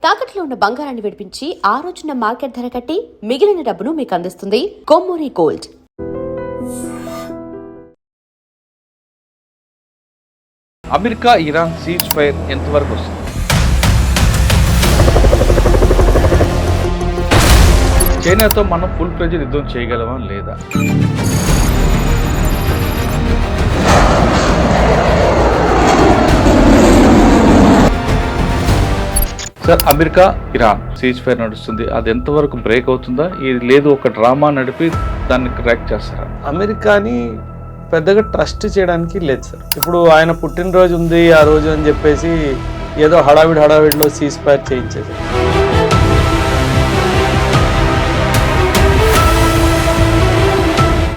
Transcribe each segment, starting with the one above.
తాకట్లో ఉన్న బంగారాన్ని విడిపించి ఆ రోజున మార్కెట్ ధర కట్టి మిగిలిన డబ్బును మీకు అందిస్తుంది Kommuri gold. America Iran ceasefire ఎంతవరకు వస్తుంది? చైనాతో మనం ఫుల్ ప్రెజర్ యుద్ధం చేయగలమా లేదా? Sir, America Iran cease fire నడుస్తుంది, అది ఎంతవరకు బ్రేక్ అవుతుందా? ఇది లేదు ఒక డ్రామా నడిపి దాన్ని క్రాక్ చేస్తారా? అమెరికాని పెద్దగా ట్రస్ట్ చేయడానికి లేదు సార్. ఇప్పుడు ఆయన పుట్టినరోజు ఉంది ఆ రోజు అని చెప్పేసి ఏదో హడావిడిలో సీజ్ ఫైర్ చేయించేది.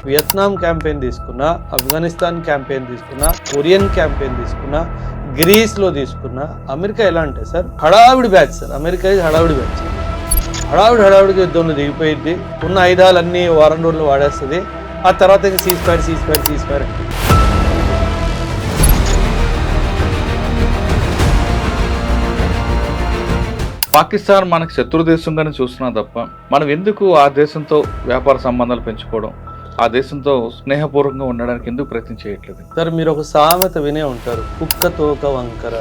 వియత్నాం క్యాంపెయిన్ తీసుకున్నా, ఆఫ్ఘనిస్తాన్ క్యాంపెయిన్ తీసుకున్నా, కొరియన్ క్యాంపెయిన్ తీసుకున్నా, గ్రీస్లో తీసుకున్నా, అమెరికా ఎలా అంటే సార్ హడావిడి బ్యాచ్ సార్. అమెరికా హడావిడి బ్యాచ్. హడావిడిగా యుద్ధంలో దిగిపోయింది, ఉన్న ఆయుధాలన్నీ వారం రోజులు వాడేస్తుంది. ఆ తర్వాత ఇంకా సీజ్ ఫైర్ అంటే పాకిస్తాన్ మనకు శత్రు దేశంగానే చూస్తున్నాం తప్ప మనం ఎందుకు ఆ దేశంతో వ్యాపార సంబంధాలు పెంచుకోవడం, ఆ దేశంతో స్నేహపూర్వకంగా ఉండడానికి ఎందుకు ప్రయత్నం చేయట్లేదు? సార్, మీరు ఒక సామెత వినే ఉంటారు, కుక్క తోక వంకర.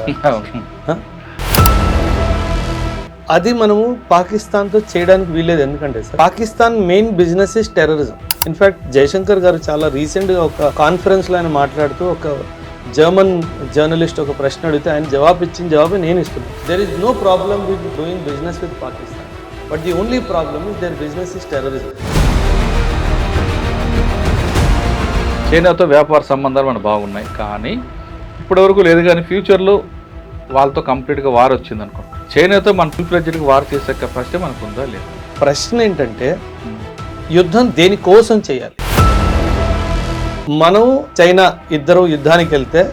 అది మనము పాకిస్తాన్తో చేయడానికి వీల్లేదు. ఎందుకంటే sir Pakistan main business is terrorism. In fact Jaishankar garu చాలా రీసెంట్గా ఒక కాన్ఫరెన్స్లో ఆయన మాట్లాడుతూ ఒక జర్మన్ జర్నలిస్ట్ ఒక ప్రశ్న అడిగితే ఆయన ఇచ్చిన జవాబు నేను ఇస్తున్నాను. There is no problem with doing business with Pakistan, but the only problem is their business is terrorism. చైనాతో వ్యాపార సంబంధాలు మనకు బాగున్నాయి, కానీ ఇప్పటివరకు లేదు. కానీ ఫ్యూచర్లో వాళ్ళతో కంప్లీట్గా వార్ వచ్చింది అనుకో, చైనాతో మన ఫుల్ ప్రెజర్కి వార్ చేసే కెపాసిటీ మనకు ఉందా లేదా? ప్రశ్న ఏంటంటే యుద్ధం దేనికోసం చేయాలి? మనం చైనా ఇద్దరు యుద్ధానికి వెళ్తే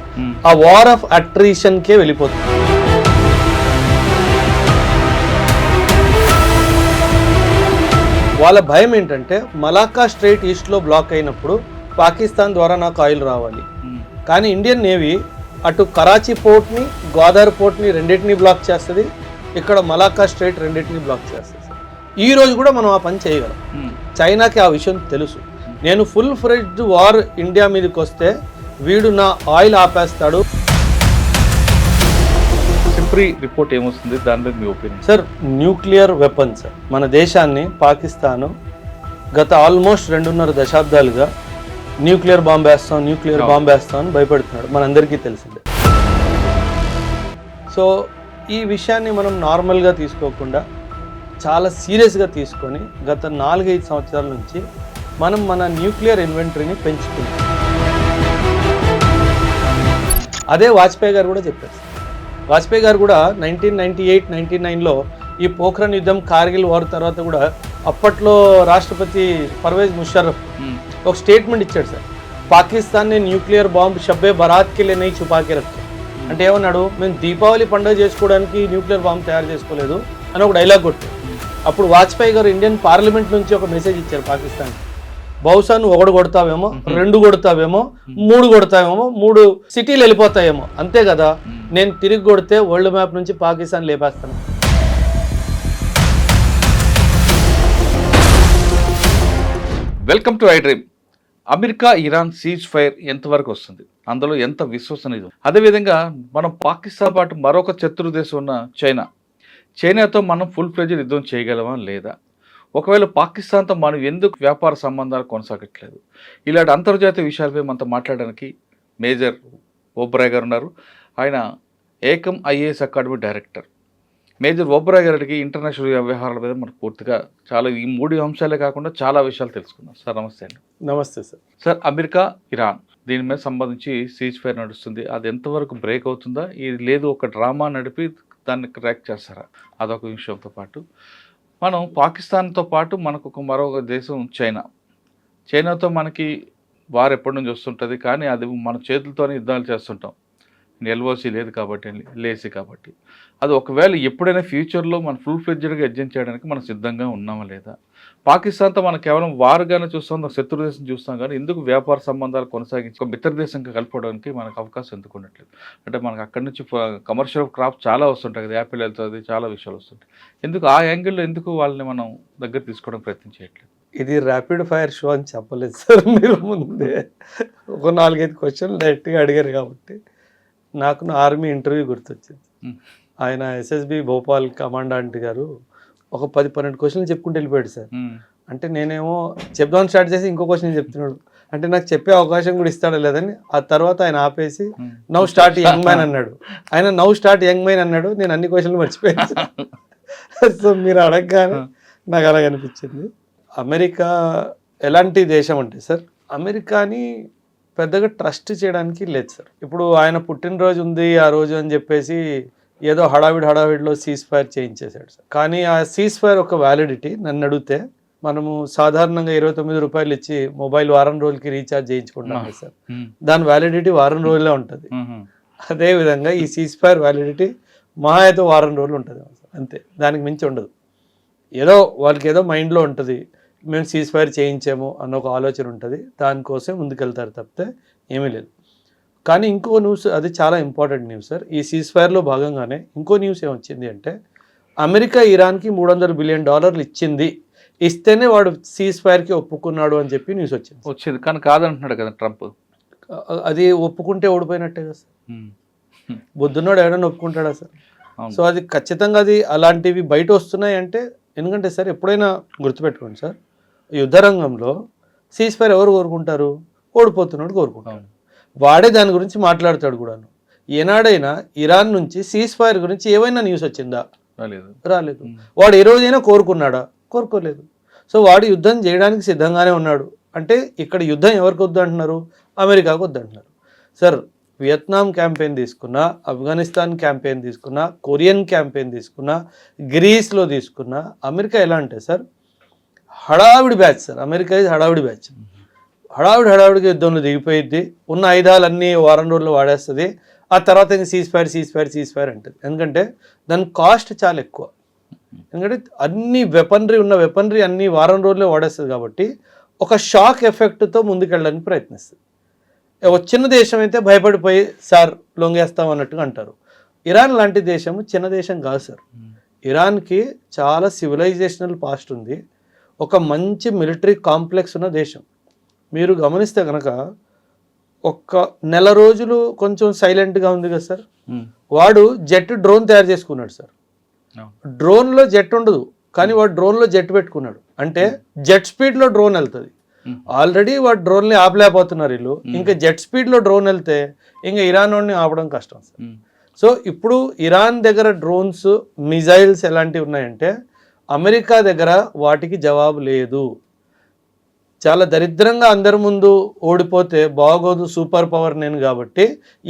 ఆ వార్ ఆఫ్ అట్రిషన్కే వెళ్ళిపోతుంది. వాళ్ళ భయం ఏంటంటే మలాక్కా స్ట్రైట్ ఈస్ట్లో బ్లాక్ అయినప్పుడు పాకిస్తాన్ ద్వారా నాకు ఆయిల్ రావాలి, కానీ ఇండియన్ నేవీ అటు కరాచీ పోర్ట్ని గ్వాదర్ పోర్ట్ని రెండింటినీ బ్లాక్ చేస్తుంది, ఇక్కడ మలాక్కా స్ట్రైట్ రెండింటినీ బ్లాక్ చేస్తుంది. ఈ రోజు కూడా మనం ఆ పని చేయగలం. చైనాకి ఆ విషయం తెలుసు. నేను ఫుల్ ఫ్లెడ్జ్డ్ వార్ ఇండియా మీదకి వస్తే వీడు నా ఆయిల్ ఆపేస్తాడు. సిప్రీ రిపోర్ట్ ఏమొస్తుంది, దాని మీద మీ ఒపీనియన్? సార్, న్యూక్లియర్ వెపన్స్ మన దేశాన్ని పాకిస్తాను గత ఆల్మోస్ట్ 2.5 దశాబ్దాలుగా న్యూక్లియర్ బాంబ్ వేస్తాం అని భయపెడుతున్నాడు, మనందరికీ తెలిసిందే. సో ఈ విషయాన్ని మనం నార్మల్గా తీసుకోకుండా చాలా సీరియస్గా తీసుకొని గత 4-5 సంవత్సరాల నుంచి మనం మన న్యూక్లియర్ ఇన్వెంటరీని పెంచుతున్నాం. అదే వాజ్పేయి గారు కూడా చెప్పారు. వాజ్పేయి గారు కూడా 1998-99లో ఈ పోఖ్రాన్ యుద్ధం, కార్గిల్ వార్ తర్వాత కూడా అప్పట్లో రాష్ట్రపతి పర్వేజ్ ముషర్రఫ్ ఒక స్టేట్మెంట్ ఇచ్చాడు సార్, పాకిస్తాన్ ని న్యూక్లియర్ బాంబ్ షబ్బే బరాత్కి లేని చుపాకి రక్కి. అంటే ఏమన్నాడు, మేము దీపావళి పండుగ చేసుకోవడానికి న్యూక్లియర్ బాంబ్ తయారు చేసుకోలేదు అని ఒక డైలాగ్ కొట్టాడు. అప్పుడు వాజ్పేయి గారు ఇండియన్ పార్లమెంట్ నుంచి ఒక మెసేజ్ ఇచ్చారు పాకిస్తాన్, బహుశా నువ్వు 1 కొడతావేమో, 2 కొడతావేమో, 3 కొడతావేమో, 3 సిటీలు వెళ్ళిపోతాయేమో, అంతే కదా, నేను తిరిగి కొడితే వరల్డ్ మ్యాప్ నుంచి పాకిస్తాన్ లేపేస్తాను. Welcome to I Dream. America Iran ceasefire ఎంతవరకు వస్తుంది, అందులో ఎంత విశ్వసనీయం? అదేవిధంగా మనం పాకిస్తాన్ పాటు మరొక శత్రు దేశం ఉన్న చైనాతో మనం ఫుల్ ప్రెజర్ యుద్ధం చేయగలమా లేదా? ఒకవేళ పాకిస్తాన్తో మనం ఎందుకు వ్యాపార సంబంధాలు కొనసాగట్లేదు? ఇలాంటి అంతర్జాతీయ విషయాలపై మనతో మాట్లాడడానికి మేజర్ ఓబ్రాయ్ గారు ఉన్నారు. ఆయన Ekam IAS academy director. Major Oberoi గారికి ఇంటర్నేషనల్ వ్యవహారాల మీద మనకు పూర్తిగా చాలా ఈ 3 అంశాలే కాకుండా చాలా విషయాలు తెలుసుకుందాం. సార్ నమస్తే అండి. నమస్తే సార్. సార్, అమెరికా ఇరాన్ దీని మీద సంబంధించి సీజ్ ఫైర్ నడుస్తుంది, అది ఎంతవరకు బ్రేక్ అవుతుందా? ఇది లేదు ఒక డ్రామా నడిపి దాన్ని క్రాక్ చేస్తారా? అదొక విషయంతో పాటు మనం పాకిస్తాన్తో పాటు మనకు మరొక దేశం చైనాతో మనకి వార్ ఎప్పటి నుంచి వస్తుంటుంది, కానీ అది మన చేతులతోనే యుద్ధాలు చేస్తుంటాం. ఎల్ఓసి లేదు కాబట్టి, లేసి కాబట్టి అది ఒకవేళ ఎప్పుడైనా ఫ్యూచర్లో మన ఫుల్ ఫ్లెడ్జ్డ్గా ఎడ్జెంట్ చేయడానికి మనం సిద్ధంగా ఉన్నామా లేదా? పాకిస్తాన్తో మనం కేవలం వారుగానే చూస్తాం, శత్రు దేశం చూస్తాం, కానీ ఎందుకు వ్యాపార సంబంధాలు కొనసాగించి ఒక మిత్ర దేశంగా కలుపుకోవడానికి మనకు అవకాశం ఎందుకు ఉండట్లేదు? అంటే మనకు అక్కడి నుంచి కమర్షియల్ క్రాప్ చాలా వస్తుంటాయి కదా, యాపిల్ వెళ్తుంది, చాలా విషయాలు వస్తుంటాయి. ఎందుకు ఆ యాంగిల్లో ఎందుకు వాళ్ళని మనం దగ్గర తీసుకోవడం ప్రయత్నం చేయట్లేదు? ఇది ర్యాపిడ్ ఫైర్ షో అని చెప్పలేదు సార్, మీరు ముందే ఒక 4-5 క్వశ్చన్లు డైరెక్ట్గా అడిగారు కాబట్టి నాకు నా ఆర్మీ ఇంటర్వ్యూ గుర్తొచ్చింది. ఆయన ఎస్ఎస్బి భోపాల్ కమాండెంట్ గారు ఒక 10-12 క్వశ్చన్లు చెప్పుకుంటూ వెళ్ళిపోయాడు సార్. అంటే నేనేమో చెప్దామని స్టార్ట్ చేసి ఇంకో క్వశ్చన్ చెప్తున్నాడు, అంటే నాకు చెప్పే అవకాశం కూడా ఇస్తాడో లేదని. ఆ తర్వాత ఆయన ఆపేసి నౌ స్టార్ట్ యంగ్ మ్యాన్ అన్నాడు. ఆయన నౌ స్టార్ట్ యంగ్ మ్యాన్ అన్నాడు, నేను అన్ని క్వశ్చన్లు మర్చిపోయాను. సో మీరు అడగగానే నాకు అలాగ అనిపించింది. అమెరికా ఎలాంటి దేశం అంటే సార్, అమెరికాని పెద్దగా ట్రస్ట్ చేయడానికి లేదు సార్. ఇప్పుడు ఆయన పుట్టినరోజు ఉంది ఆ రోజు అని చెప్పేసి ఏదో హడావిడిలో సీజ్ ఫైర్ చేయించేశాడు సార్. కానీ ఆ సీజ్ ఫైర్ ఒక వ్యాలిడిటీ నన్ను అడిగితే మనము సాధారణంగా 29 రూపాయలు ఇచ్చి మొబైల్ వారం రోజులకి రీఛార్జ్ చేయించుకుంటాం సార్, దాని వ్యాలిడిటీ వారం రోజులే ఉంటుంది. అదేవిధంగా ఈ సీజ్ ఫైర్ వ్యాలిడిటీ మహా అయితే వారం రోజులు ఉంటుంది అంతే, దానికి మించి ఉండదు. ఏదో వాళ్ళకి ఏదో మైండ్లో ఉంటుంది, మేము సీజ్ ఫైర్ చేయించాము అన్న ఒక ఆలోచన ఉంటుంది, దానికోసం ముందుకెళ్తారు తప్పితే ఏమీ లేదు. కానీ ఇంకో న్యూస్, అది చాలా ఇంపార్టెంట్ న్యూస్ సార్. ఈ సీజ్ ఫైర్లో భాగంగానే ఇంకో న్యూస్ ఏమొచ్చింది అంటే, అమెరికా ఇరాన్కి $300 బిలియన్ ఇచ్చింది, ఇస్తేనే వాడు సీజ్ ఫైర్కి ఒప్పుకున్నాడు అని చెప్పి న్యూస్ వచ్చింది. కానీ కాదంటున్నాడు కదా ట్రంప్. అది ఒప్పుకుంటే ఓడిపోయినట్టే కదా సార్. బుద్ధున్నాడు ఎవరైనా ఒప్పుకుంటాడా సార్? సో అది ఖచ్చితంగా అది అలాంటివి బయట వస్తున్నాయి అంటే, ఎందుకంటే సార్ ఎప్పుడైనా గుర్తుపెట్టుకోండి సార్, యుద్ధ రంగంలో సీజ్ ఫైర్ ఎవరు కోరుకుంటారు? ఓడిపోతున్నాడు కోరుకుంటాడు. వాడే దాని గురించి మాట్లాడతాడు కూడాను. ఏనాడైనా ఇరాన్ నుంచి సీజ్ ఫైర్ గురించి ఏమైనా న్యూస్ వచ్చిందా? రాలేదు. వాడు ఏ రోజైనా కోరుకున్నాడా? కోరుకోలేదు. సో వాడు యుద్ధం చేయడానికి సిద్ధంగానే ఉన్నాడు. అంటే ఇక్కడ యుద్ధం ఎవరికి వద్దు అంటున్నారు? అమెరికాకు వద్దు అంటున్నారు సార్. వియత్నాం క్యాంపెయిన్ తీసుకున్నా, ఆఫ్ఘనిస్తాన్ క్యాంపెయిన్ తీసుకున్నా, కొరియన్ క్యాంపెయిన్ తీసుకున్నా, గ్రీస్లో తీసుకున్నా, అమెరికా ఎలా అంటే సార్ హడావిడి బ్యాచ్ సార్. అమెరికా ఇది హడావిడి బ్యాచ్. హడావిడిగా యుద్ధంలో దిగిపోయిద్ది, ఉన్న ఆయుధాలన్నీ వారం రోజుల్లో వాడేస్తుంది. ఆ తర్వాత ఇంకా సీజ్ ఫైర్ అంటుంది. ఎందుకంటే దాని కాస్ట్ చాలా ఎక్కువ. ఎందుకంటే అన్ని వెపనరీ అన్ని వారం రోజుల్లో వాడేస్తుంది కాబట్టి ఒక షాక్ ఎఫెక్ట్తో ముందుకెళ్ళడానికి ప్రయత్నిస్తుంది. ఒక చిన్న దేశం అయితే భయపడిపోయి సార్ లొంగేస్తాం అన్నట్టుగా అంటారు. ఇరాన్ లాంటి దేశం చిన్న దేశం కాదు సార్. ఇరాన్కి చాలా సివిలైజేషనల్ పాస్ట్ ఉంది, ఒక మంచి మిలిటరీ కాంప్లెక్స్ ఉన్న దేశం. మీరు గమనిస్తే కనుక ఒక్క నెల రోజులు కొంచెం సైలెంట్గా ఉంది కదా సార్. వాడు డ్రోన్ తయారు చేసుకున్నాడు సార్. డ్రోన్లో జెట్ ఉండదు, కానీ వాడు డ్రోన్లో జెట్ పెట్టుకున్నాడు. అంటే జెట్ స్పీడ్లో డ్రోన్ వెళ్తుంది. ఆల్రెడీ వాడు డ్రోన్ని ఆపలేకపోతున్నారు వీళ్ళు, ఇంకా జెట్ స్పీడ్లో డ్రోన్ వెళ్తే ఇంకా ఇరాన్ వాడిని ఆపడం కష్టం సార్. సో ఇప్పుడు ఇరాన్ దగ్గర డ్రోన్స్, మిజైల్స్ ఎలాంటివి ఉన్నాయంటే అమెరికా దగ్గర వాటికి జవాబు లేదు. చాలా దరిద్రంగా అందరి ముందు ఓడిపోతే బాగోదు, సూపర్ పవర్ నేను కాబట్టి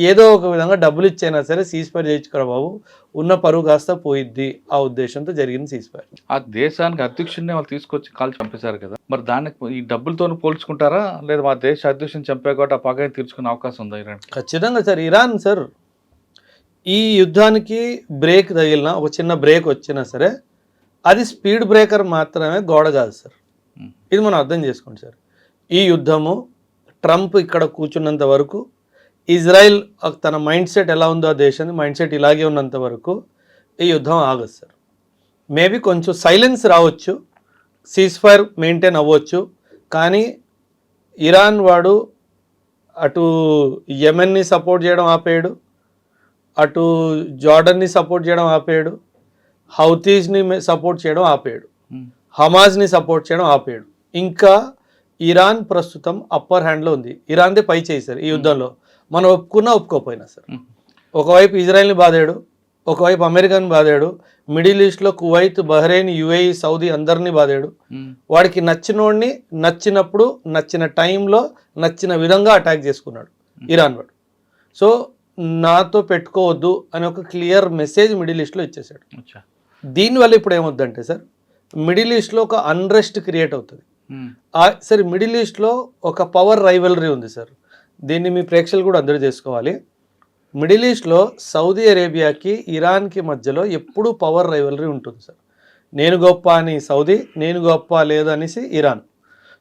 ఏదో ఒక విధంగా డబ్బులు ఇచ్చైనా సరే సీజ్ ఫైర్ చేయించుకోరా బాబు, ఉన్న పరువు కాస్త పోయిద్ది, ఆ ఉద్దేశంతో జరిగింది సీజ్ ఫైర్. ఆ దేశానికి అధ్యక్షుడిని వాళ్ళు తీసుకొచ్చి కాల్చి చంపేశారు కదా, మరి దానికి ఈ డబ్బులతో పోల్చుకుంటారా, లేదా మా దేశ అధ్యక్షుని చంపే కాబట్టి ఆ పగని తీర్చుకునే అవకాశం ఉందా ఇరాన్? ఖచ్చితంగా సార్. ఇరాన్ సార్ ఈ యుద్ధానికి బ్రేక్ తగిలినా, ఒక చిన్న బ్రేక్ వచ్చినా సరే అది స్పీడ్ బ్రేకర్ మాత్రమే, గోడ కాదు సార్. ఇది మనం అర్థం చేసుకోండి సార్. ఈ యుద్ధము ట్రంప్ ఇక్కడ కూర్చున్నంత వరకు, ఇజ్రాయిల్ తన మైండ్ సెట్ ఎలా ఉందో ఆ దేశాన్ని మైండ్ సెట్ ఇలాగే ఉన్నంత వరకు ఈ యుద్ధం ఆగదు సార్. మేబీ కొంచెం సైలెన్స్ రావచ్చు, సీజ్ ఫైర్ మెయింటైన్ అవ్వచ్చు, కానీ ఇరాన్ వాడు అటు యెమెన్ని సపోర్ట్ చేయడం ఆపేయడు, అటు జార్డన్ని సపోర్ట్ చేయడం ఆపేయడు, హౌతీస్ని సపోర్ట్ చేయడం ఆపేయడు, హమాజ్ని సపోర్ట్ చేయడం ఆపేయడు. ఇంకా ఇరాన్ ప్రస్తుతం అప్పర్ హ్యాండ్లో ఉంది. ఇరాన్దే పై చేశారు ఈ యుద్ధంలో, మనం ఒప్పుకున్నా ఒప్పుకోపోయినా సార్. ఒకవైపు ఇజ్రాయెల్ని బాధాడు, ఒకవైపు అమెరికాని బాధాడు, మిడిల్ ఈస్ట్లో కువైత్, బహ్రెయిన్, యుఏఈ, సౌదీ అందరినీ బాధాడు. వాడికి నచ్చినోడిని నచ్చినప్పుడు, నచ్చిన టైంలో, నచ్చిన విధంగా అటాక్ చేసుకున్నాడు ఇరాన్ వాడు. సో నాతో పెట్టుకోవద్దు అని ఒక క్లియర్ మెసేజ్ మిడిల్ ఈస్ట్లో ఇచ్చేసాడు. దీనివల్ల ఇప్పుడు ఏమవుద్దంటే సార్, మిడిల్ ఈస్ట్లో ఒక అన్రెస్ట్ క్రియేట్ అవుతుంది సార్. మిడిల్ ఈస్ట్లో ఒక పవర్ రైవలరీ ఉంది సార్. దీన్ని మీ ప్రేక్షకులు కూడా అందరూ చేసుకోవాలి. మిడిల్ ఈస్ట్లో సౌదీ అరేబియాకి ఇరాన్కి మధ్యలో ఎప్పుడూ పవర్ రైవలరీ ఉంటుంది సార్. నేను గొప్ప అని సౌదీ, నేను గొప్ప లేదనేసి ఇరాన్.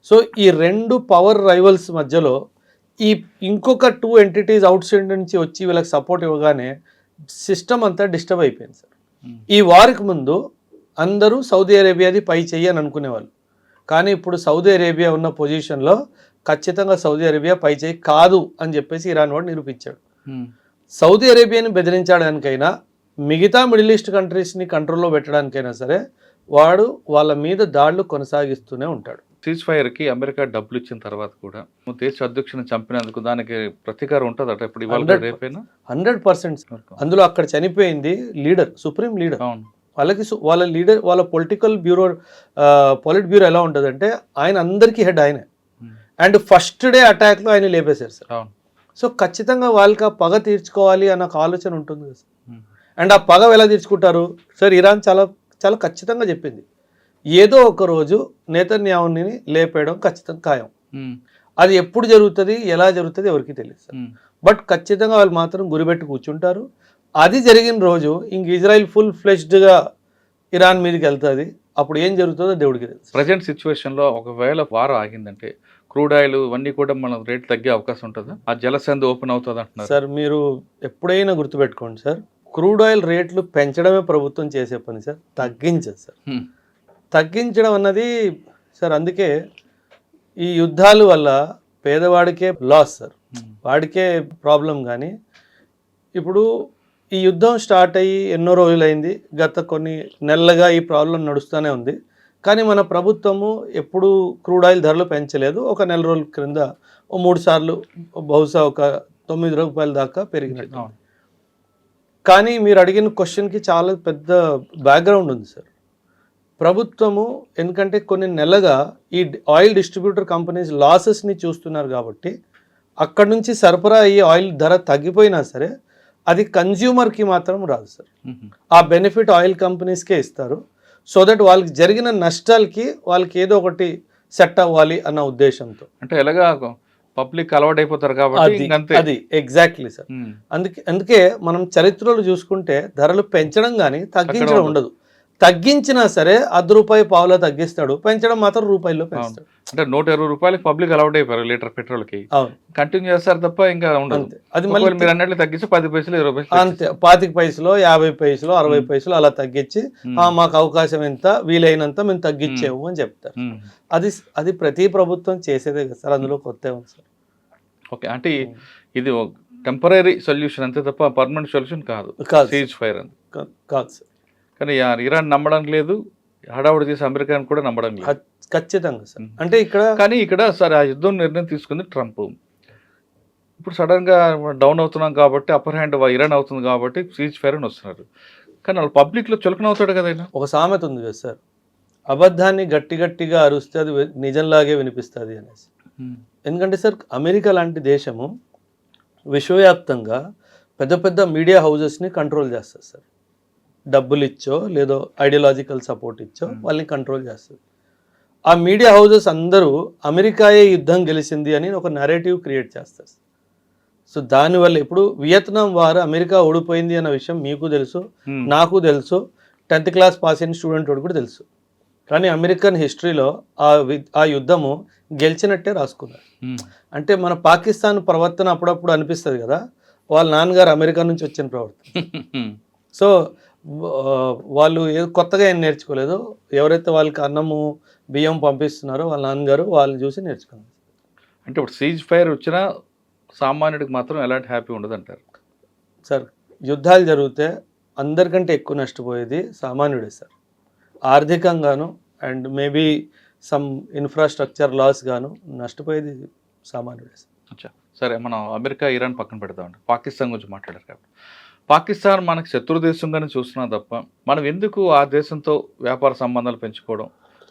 సో ఈ రెండు పవర్ రైవల్స్ మధ్యలో ఈ ఇంకొక 2 ఎంటిటీస్ అవుట్ సైడ్ నుంచి వచ్చి వీళ్ళకి సపోర్ట్ ఇవ్వగానే సిస్టమ్ అంతా డిస్టర్బ్ అయిపోయింది సార్. ఈ వార్కి ముందు అందరూ సౌదీ అరేబియాది పై చెయ్యి అని అనుకునేవాళ్ళు. కానీ ఇప్పుడు సౌదీ అరేబియా ఉన్న పొజిషన్లో ఖచ్చితంగా సౌదీ అరేబియా పై చేయి కాదు అని చెప్పేసి ఇరాన్ వాడు నిరూపించాడు. సౌదీ అరేబియాని బెదిరించడానికైనా మిగతా మిడిల్ ఈస్ట్ కంట్రీస్ని కంట్రోల్లో పెట్టడానికైనా సరే వాడు వాళ్ళ మీద దాడులు కొనసాగిస్తూనే ఉంటాడు. సీజ్ ఫైర్కి అమెరికా డబ్బులు ఇచ్చిన తర్వాత కూడా దేశ అధ్యక్షుని చంపినందుకు దానికి ప్రతీకారం ఉంటుందట ఇప్పుడు ఇవాళ రేపైనా? 100%. అందులో అక్కడ చనిపోయింది లీడర్, సుప్రీం లీడర్. వాళ్ళ లీడర్, వాళ్ళ పొలిట్ బ్యూరో ఎలా ఉంటుందంటే ఆయన అందరికీ హెడ్ ఆయనే. అండ్ ఫస్ట్ డే అటాక్లో ఆయన లేపేశారు సార్. సో ఖచ్చితంగా వాళ్ళకి ఆ పగ తీర్చుకోవాలి అన్న ఒక ఆలోచన ఉంటుంది కదా సార్. అండ్ ఆ పగ ఎలా తీర్చుకుంటారు సార్? ఇరాన్ చాలా చాలా ఖచ్చితంగా చెప్పింది, ఏదో ఒక రోజు నేతన్యాహుని లేపేయడం ఖచ్చితంగా ఖాయం. అది ఎప్పుడు జరుగుతుంది, ఎలా జరుగుతుంది ఎవరికి తెలియదు సార్. బట్ ఖచ్చితంగా వాళ్ళు మాత్రం గురిపెట్టి కూర్చుంటారు. అది జరిగిన రోజు ఇంక ఇజ్రాయిల్ ఫుల్ ఫ్లెజ్డ్గా ఇరాన్ మీదకి వెళ్తుంది. అప్పుడు ఏం జరుగుతుందో దేవుడికి తెలుసు. ప్రజెంట్ సిచ్యువేషన్లో ఒకవేళ వార్ ఆగిందంటే క్రూడ్ ఆయిల్ ఇవన్నీ కూడా మన రేట్ తగ్గే అవకాశం ఉంటుందా? ఆ జలసంధి ఓపెన్ అవుతుంది అంటున్నారు సార్. మీరు ఎప్పుడైనా గుర్తుపెట్టుకోండి సార్, క్రూడ్ ఆయిల్ రేట్లు పెంచడమే ప్రభుత్వం చేసే పని సార్, తగ్గించదు సార్. తగ్గించడం అన్నది సార్, అందుకే ఈ యుద్ధాల వల్ల పేదవాడికే లాస్ సార్, వాడికే ప్రాబ్లం. కానీ ఇప్పుడు ఈ యుద్ధం స్టార్ట్ అయ్యి ఎన్నో రోజులైంది, గత కొన్ని నెలలుగా ఈ ప్రాబ్లం నడుస్తూనే ఉంది. కానీ మన ప్రభుత్వము ఎప్పుడు క్రూడ్ ఆయిల్ ధరలు పెంచలేదు. ఒక నెల రోజుల క్రింద 3 సార్లు బహుశా ఒక 9 రూపాయల దాకా పెరిగినట్టు. కానీ మీరు అడిగిన క్వశ్చన్కి చాలా పెద్ద బ్యాక్గ్రౌండ్ ఉంది సార్. ప్రభుత్వము ఎందుకంటే కొన్ని నెలలుగా ఈ ఆయిల్ డిస్ట్రిబ్యూటర్ కంపెనీస్ లాసెస్ని చూస్తున్నారు కాబట్టి అక్కడ నుంచి సరఫరా అయ్యే ఆయిల్ ధర తగ్గిపోయినా సరే అది కన్జ్యూమర్కి మాత్రం రాదు సార్. ఆ బెనిఫిట్ ఆయిల్ కంపెనీస్కే ఇస్తారు. సో దట్ వాళ్ళకి జరిగిన నష్టాలకి వాళ్ళకి ఏదో ఒకటి సెట్ అవ్వాలి అన్న ఉద్దేశంతో. అంటే ఎలాగా పబ్లిక్ అలవాటు అయిపోతారు కాబట్టి అది ఎగ్జాక్ట్లీ సార్. అందుకే మనం చరిత్రలో చూసుకుంటే ధరలు పెంచడం కానీ తగ్గించడం ఉండదు. తగ్గించినా సరే ₹1 పావులా తగ్గిస్తాడు, పెంచడం మాత్రం రూపాయల్లో పెంచుతాడు. అంటే 120 రూపాయలకి పబ్లిక్ అలవాటు అయిపోయారు లీటర్ పెట్రోల్కి. కంటిన్యూ చేస్తారు తప్ప ఇంకా ఉండదు. అది మళ్ళీ మీరు అన్నట్లు తగ్గించి 10 పైసలు 20 పైసలు అంతే, 25 పైసలు 50 పైసలు 60 పైసలు అలా తగ్గించి మాకు అవకాశం ఎంత వీలైనంత మేము తగ్గించేము అని చెప్తారు. అది ప్రతి ప్రభుత్వం చేసేదే కదా సార్, అందులో కొత్త ఉంది సార్. ఓకే, అంటే ఇది టెంపరీ సొల్యూషన్ అంతే తప్ప పర్మనెంట్ సొల్యూషన్ కాదు సీజ్ ఫైర్ అని. కాదు సార్. కానీ ఇరాన్ నమ్మడం లేదు, హడావుడి చేసి అమెరికాని కూడా నమ్మడం లేదు. ఖచ్చితంగా సార్. అంటే ఇక్కడ సరే ఆ యుద్ధం నిర్ణయం తీసుకుంది ట్రంప్. ఇప్పుడు సడన్గా డౌన్ అవుతున్నాం కాబట్టి అప్పర్ హ్యాండ్ ఇరాన్ అవుతుంది కాబట్టి సీజ్ ఫైర్ అని వస్తున్నారు. కానీ వాళ్ళు పబ్లిక్లో చులకన అవుతాడు కదా. ఒక సామెత ఉంది కదా సార్, అబద్ధాన్ని గట్టిగా అరుస్తే అది నిజంలాగే వినిపిస్తుంది అనేసి. ఎందుకంటే సార్ అమెరికా లాంటి దేశము విశ్వవ్యాప్తంగా పెద్ద మీడియా హౌజెస్ని కంట్రోల్ చేస్తారు సార్. డబ్బులు ఇచ్చో లేదో ఐడియాలజికల్ సపోర్ట్ ఇచ్చో వాళ్ళని కంట్రోల్ చేస్తుంది. ఆ మీడియా హౌజెస్ అందరూ అమెరికాయే యుద్ధం గెలిచింది అని ఒక నెరేటివ్ క్రియేట్ చేస్తారు. సో దానివల్ల ఇప్పుడు వియత్నాం వారు అమెరికా ఓడిపోయింది అన్న విషయం మీకు తెలుసు, నాకు తెలుసు, 10th క్లాస్ పాస్ అయిన స్టూడెంట్ వాడు కూడా తెలుసు. కానీ అమెరికన్ హిస్టరీలో ఆ యుద్ధము గెలిచినట్టే రాసుకున్నారు. అంటే మన పాకిస్తాన్ ప్రవర్తన అప్పుడప్పుడు అనిపిస్తుంది కదా, వాళ్ళ నాన్నగారు అమెరికా నుంచి వచ్చిన ప్రవర్తన. సో వాళ్ళు కొత్తగా ఏం నేర్చుకోలేదు. ఎవరైతే వాళ్ళకి అన్నము బియ్యం పంపిస్తున్నారో వాళ్ళ నాన్నగారు వాళ్ళని చూసి నేర్చుకున్నారు. అంటే ఇప్పుడు సీజ్ ఫైర్ వచ్చినా సామాన్యుడికి మాత్రం ఎలాంటి హ్యాపీ ఉండదు అంటారు సార్. యుద్ధాలు జరిగితే అందరికంటే ఎక్కువ నష్టపోయేది సామాన్యుడే సార్. ఆర్థికంగాను and maybe some infrastructure loss గాను నష్టపోయేది సామాన్యుడే సార్. అచ్చా, సరే మనం అమెరికా ఇరాన్ పక్కన పెడతామండి, పాకిస్తాన్ గురించి మాట్లాడారు కాబట్టి. పాకిస్తాన్ మనకు శత్రు దేశంగానే చూస్తున్నాం తప్ప మనం ఎందుకు ఆ దేశంతో వ్యాపార సంబంధాలు పెంచుకోవడం,